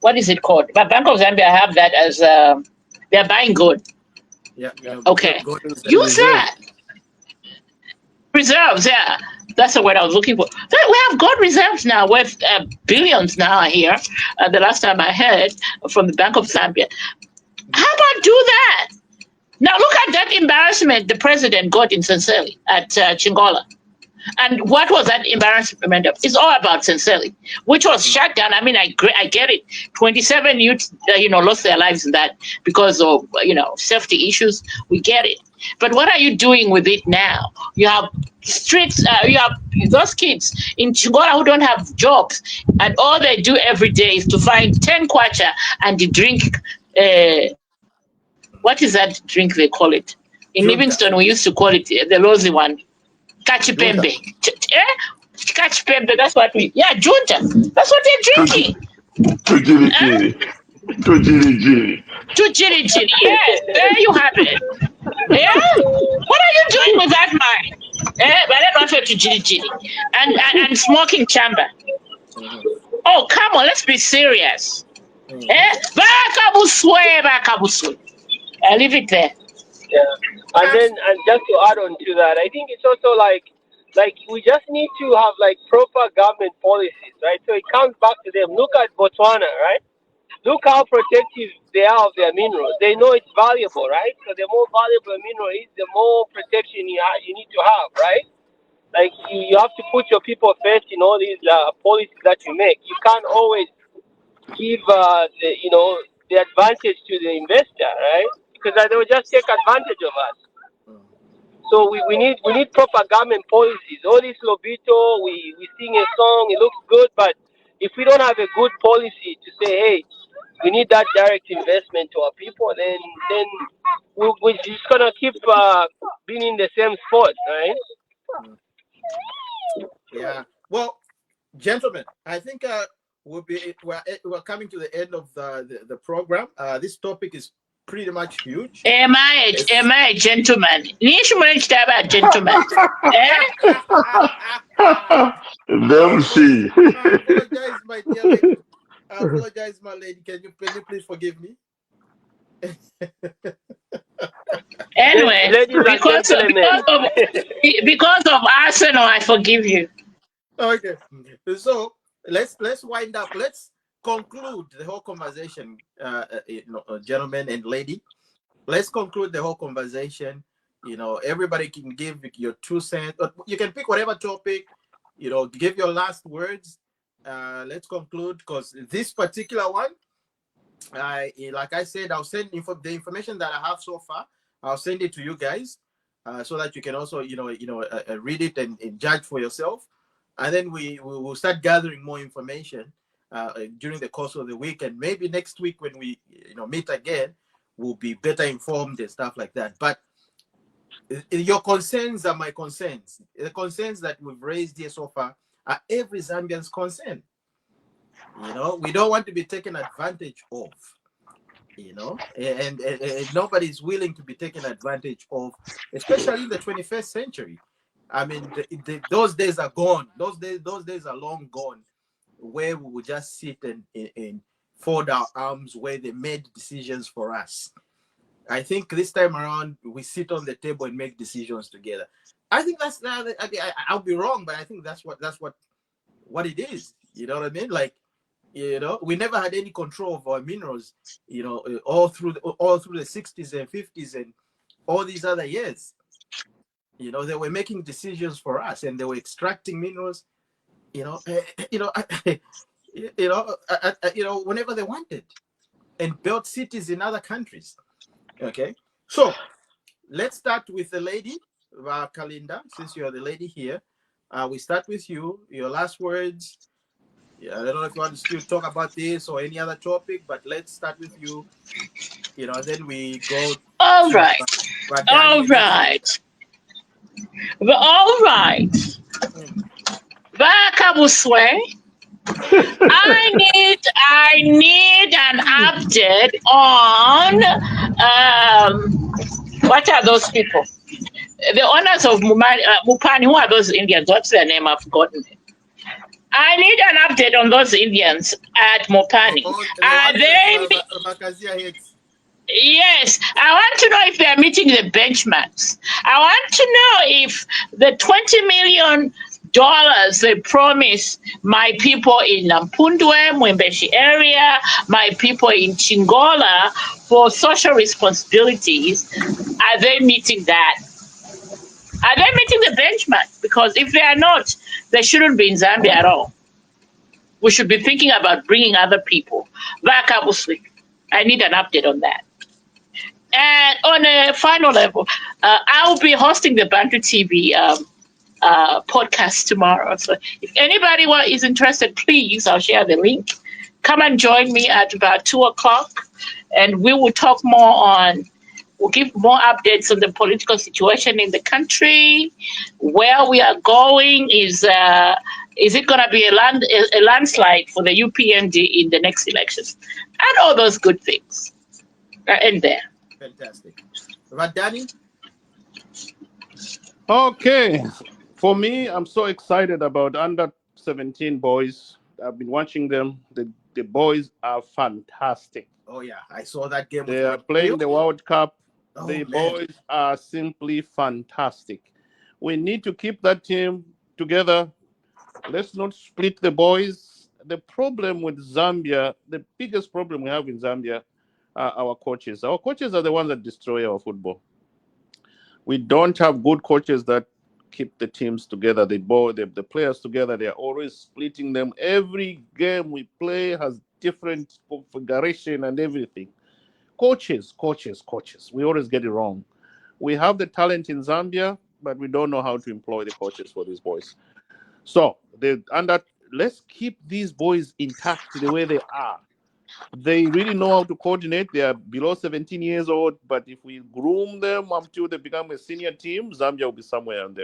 what is it called? But Bank of Zambia have that as, they're buying gold. Yeah. Okay. Use that. Reserves, yeah. That's the word I was looking for. We have gold reserves now worth billions now here. The last time I heard from the Bank of Zambia. How about do that? Now look at that embarrassment the president got in Senseli at Chingola. And what was that embarrassment of? It's all about Senseli, which was shut down. I mean, I get it. 27 youths, lost their lives in that because of, safety issues. We get it. But what are you doing with it now? You have streets, you have those kids in Chingola who don't have jobs. And all they do every day is to find 10 kwacha and to drink, what is that drink they call it? In Livingston, we used to call it the rosy one. Kachipembe. Kachipembe, that's what junta. That's what they're drinking. Tujiri. Yes, there you have it. Yeah? What are you doing with that mind? And smoking chamber. Oh, come on, let's be serious. Bakabuswe. I leave it there. Yeah, and just to add on to that, I think it's also like we just need to have like proper government policies, right? So it comes back to them. Look at Botswana, right? Look how protective they are of their minerals. They know it's valuable, right? So the more valuable a mineral is, the more protection you need to have, right? Like you have to put your people first in all these policies that you make. You can't always give the advantage to the investor, right? Because they will just take advantage of us. So we need proper government policies. All this Lobito, we sing a song, it looks good, but if we don't have a good policy to say, hey, we need that direct investment to our people, then we're just gonna keep being in the same spot, right? Yeah. Well, gentlemen, I think we're coming to the end of the program. This topic is pretty much huge. Am I a gentleman? Gentleman. Them see. I apologize, my dear lady. I apologize, my lady. Can you please forgive me? Anyway, because of Arsenal, I forgive you. Okay. So let's wind up. Let's conclude the whole conversation, gentlemen and lady. Let's conclude the whole conversation. Everybody can give your 2 cents. You can pick whatever topic. Give your last words. Let's conclude, because this particular one, like I said, I'll send the information that I have so far. I'll send it to you guys, so that you can also read it and judge for yourself. and then we will start gathering more information during the course of the week, and maybe next week when we meet again, we'll be better informed and stuff like that. But your concerns are my concerns. The concerns that we've raised here so far are every Zambian's concern. We don't want to be taken advantage of. And nobody's willing to be taken advantage of, especially in the 21st century. I mean, those days are gone. Those days are long gone, where we would just sit and fold our arms, where they made decisions for us. I think this time around, we sit on the table and make decisions together. I think that's I'll be wrong, but I think that's what it is. You know what I mean? Like, we never had any control of our minerals, all through the 60s and 50s and all these other years. They were making decisions for us, and they were extracting minerals, whenever they wanted, and built cities in other countries. Okay, so let's start with the lady, Kalinda, since you're the lady here. We start with you. Your last words. Yeah, I don't know if you want to still talk about this or any other topic, but let's start with you. Then we go All to right. Danny All and then right. All right. Bakabuswe, I need an update on what are those people? The owners of Mupani. Who are those Indians? What's their name? I've forgotten. I need an update on those Indians at Mopani. the Are ones that they? Bakazia hates. Yes, I want to know if they are meeting the benchmarks. I want to know if the $20 million they promise my people in Nampundwe, Mwembeshi area, my people in Chingola for social responsibilities, are they meeting that? Are they meeting the benchmark? Because if they are not, they shouldn't be in Zambia at all. We should be thinking about bringing other people back up. I need an update on that. And on a final level, I'll be hosting the Bantu TV podcast tomorrow. So if anybody is interested, please, I'll share the link. Come and join me at about 2:00, and we will talk more on. We'll give more updates on the political situation in the country, where we are going. Is it going to be a landslide for the UPND in the next elections, and all those good things are in there. Fantastic. But Danny? Okay. For me, I'm so excited about under 17 boys. I've been watching them. The boys are fantastic. Oh, yeah. I saw that game. They are playing the World Cup. The man. boys are simply fantastic. We need to keep that team together. Let's not split the boys. The problem with Zambia, the biggest problem we have in Zambia, are our coaches. Our coaches are the ones that destroy our football. We don't have good coaches that keep the teams together. They the players together. They are always splitting them. Every game we play has different configuration and everything. Coaches. We always get it wrong. We have the talent in Zambia, but we don't know how to employ the coaches for these boys. So let's keep these boys intact the way they are. They really know how to coordinate. They are below 17 years old, but if we groom them until they become a senior team, Zambia will be somewhere on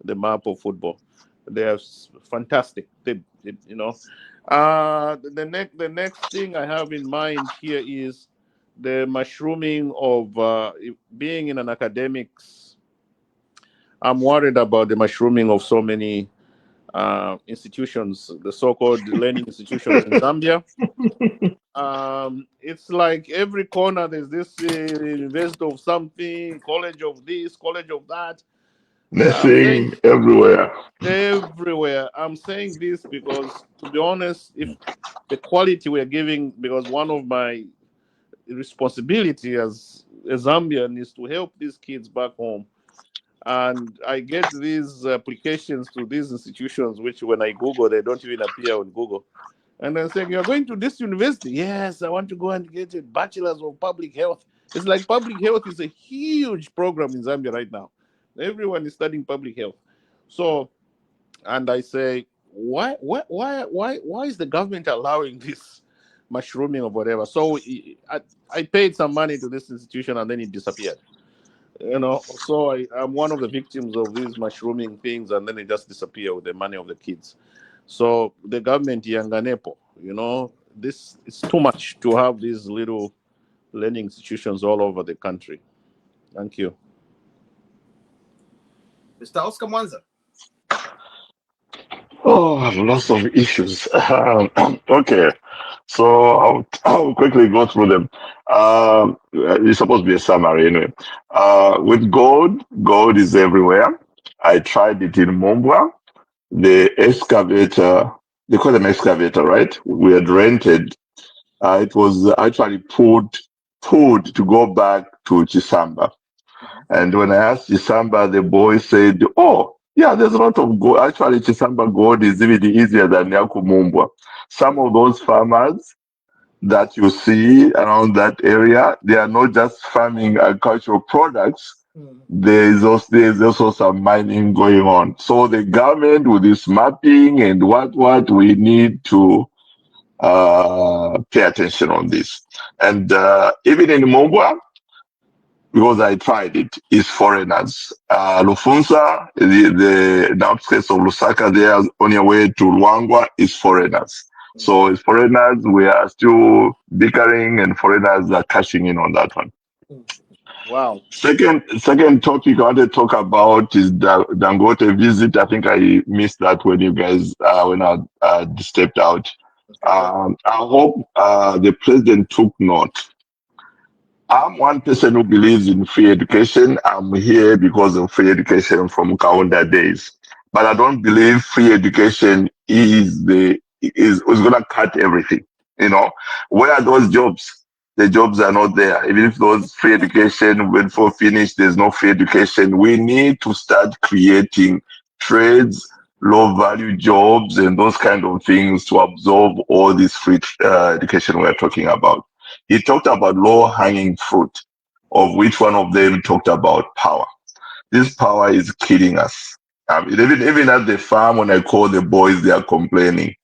the map of football. They are fantastic. The next thing I have in mind here is the mushrooming of being in an academics. I'm worried about the mushrooming of so many institutions, the so-called learning institutions in Zambia. It's like every corner there's this university of something, college of this, college of that. Nothing everywhere. Everywhere. I'm saying this because, to be honest, if the quality we're giving, because one of my responsibility as a Zambian is to help these kids back home. And I get these applications to these institutions, which when I Google, they don't even appear on Google. And then saying, you're going to this university? Yes, I want to go and get a bachelor's of public health. It's like public health is a huge program in Zambia right now. Everyone is studying public health. So and I say, why is the government allowing this mushrooming or whatever? So I paid some money to this institution, and then it disappeared. So I'm one of the victims of these mushrooming things, and then it just disappear with the money of the kids. So the government, Yanganepo, this it's too much to have these little learning institutions all over the country. Thank you. Mr. Oscar Mwanza. Oh, I have lots of issues. Okay, so I'll quickly go through them. It's supposed to be a summary anyway. With gold is everywhere. I tried it in Mombwa. The excavator, they call them excavator, right? We had rented. It was actually pulled to go back to Chisamba. And when I asked Chisamba, the boy said, "Oh, yeah, there's a lot of gold. Actually, Chisamba gold is even easier than Nyakumumbwa. Some of those farmers that you see around that area, they are not just farming agricultural products. There's also some mining going on. So the government with this mapping and what we need to pay attention on this. And even in Mombwa, because I tried it, is foreigners. Lufunsa, the outskirts of Lusaka there on your way to Luangwa is foreigners. So it's foreigners, we are still bickering and foreigners are cashing in on that one. Wow. Second topic I want to talk about is the Dangote visit. I think I missed that when you guys, when I stepped out. I hope the president took note. I'm one person who believes in free education. I'm here because of free education from Kaunda days. But I don't believe free education is going to cut everything. Where are those jobs? The jobs are not there. Even if those free education, when for finished, there's no free education. We need to start creating trades, low value jobs, and those kind of things to absorb all this free education we're talking about. He talked about low-hanging fruit, of which one of them talked about power. This power is killing us. Even at the farm, when I call the boys, they are complaining.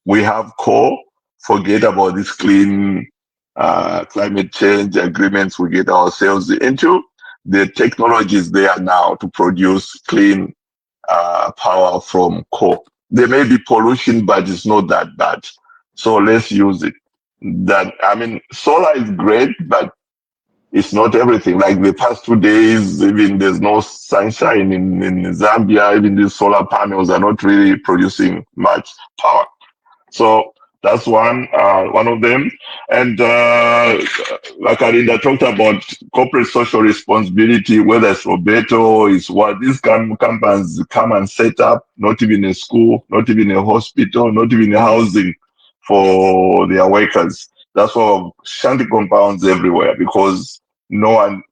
We have coal. Forget about this clean climate change agreements we get ourselves into. The technology is there now to produce clean power from coal. There may be pollution, but it's not that bad. So let's use it. Solar is great, but it's not everything. Like the past 2 days, even there's no sunshine in Zambia. Even these solar panels are not really producing much power. So that's one of them. And like Arinda talked about corporate social responsibility, whether it's Roberto, is what these companies come and set up, not even a school, not even a hospital, not even a housing for their workers. That's why shanty compounds everywhere, because no one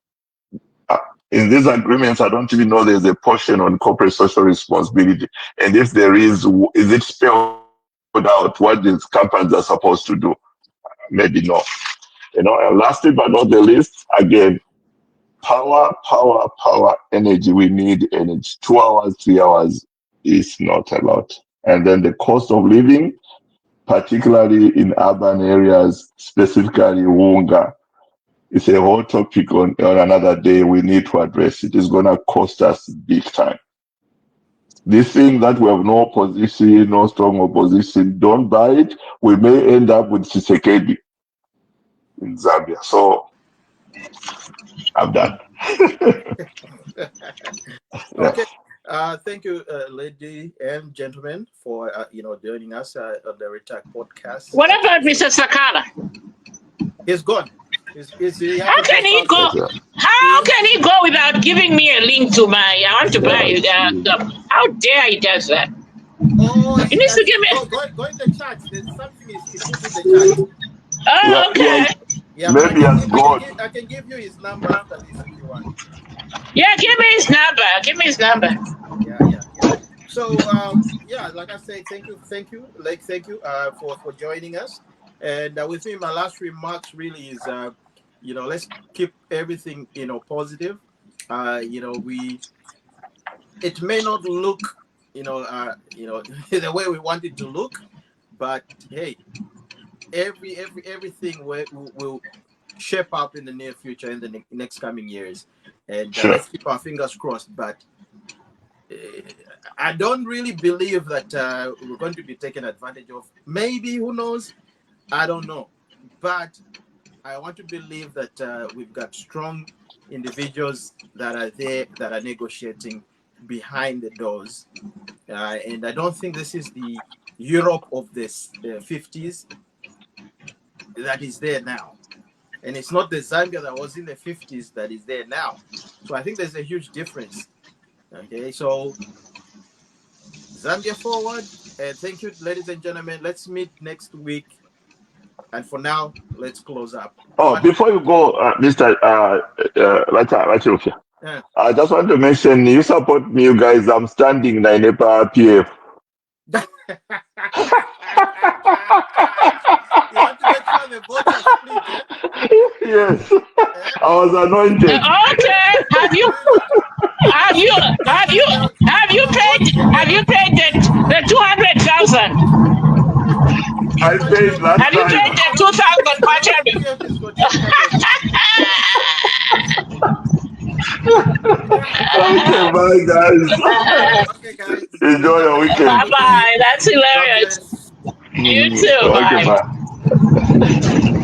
in these agreements, I don't even know there's a portion on corporate social responsibility. And if there is it spelled out what these companies are supposed to do? Maybe no. And lastly but not the least, again, power, energy. We need energy. 2 hours, 3 hours is not a lot. And then the cost of living, particularly in urban areas, specifically Wunga, it's a whole topic on another day. We need to address it. It's going to cost us big time. This thing that we have no opposition, no strong opposition, don't buy it. We may end up with Tshisekedi in Zambia. So I'm done. Okay. Thank you, lady and gentlemen, for joining us on the Retalk podcast. What about Mr. Sakala? He's gone. How can he go? How can he go without giving me a link to my? I want to buy stuff. How dare he does that? Oh, he needs to give me. Go in the chat. There's something he put in the chat. Oh, okay. Yeah, maybe I can give you his number after this if you want. Yeah, give me his number. Give me his number. Yeah. So like I say, thank you, Lake, thank you for joining us. And with me, my last remarks really is let's keep everything positive. It may not look the way we want it to look. But hey, everything will shape up in the near future, in the next coming years, and Sure. let's keep our fingers crossed. But I don't really believe that we're going to be taken advantage of. Maybe, who knows? I don't know. But I want to believe that we've got strong individuals that are there, that are negotiating behind the doors. And I don't think this is the Europe of the 50s that is there now. And it's not the Zambia that was in the 50s that is there now. So I think there's a huge difference. Okay, so Zambia forward. And thank you, ladies and gentlemen. Let's meet next week. And for now, let's close up. Oh, before you go, Mr. Rachel, I just want to mention you support me, you guys. I'm standing in Nainepa PF. You want to make sure the votes are split, eh? Yes, I was anointed. Okay, have you paid the 200,000? I paid last Have you paid the 2,000 Okay, bye guys. Okay, guys. Enjoy your weekend. Bye bye. That's hilarious. You too. Okay, Bye. bye.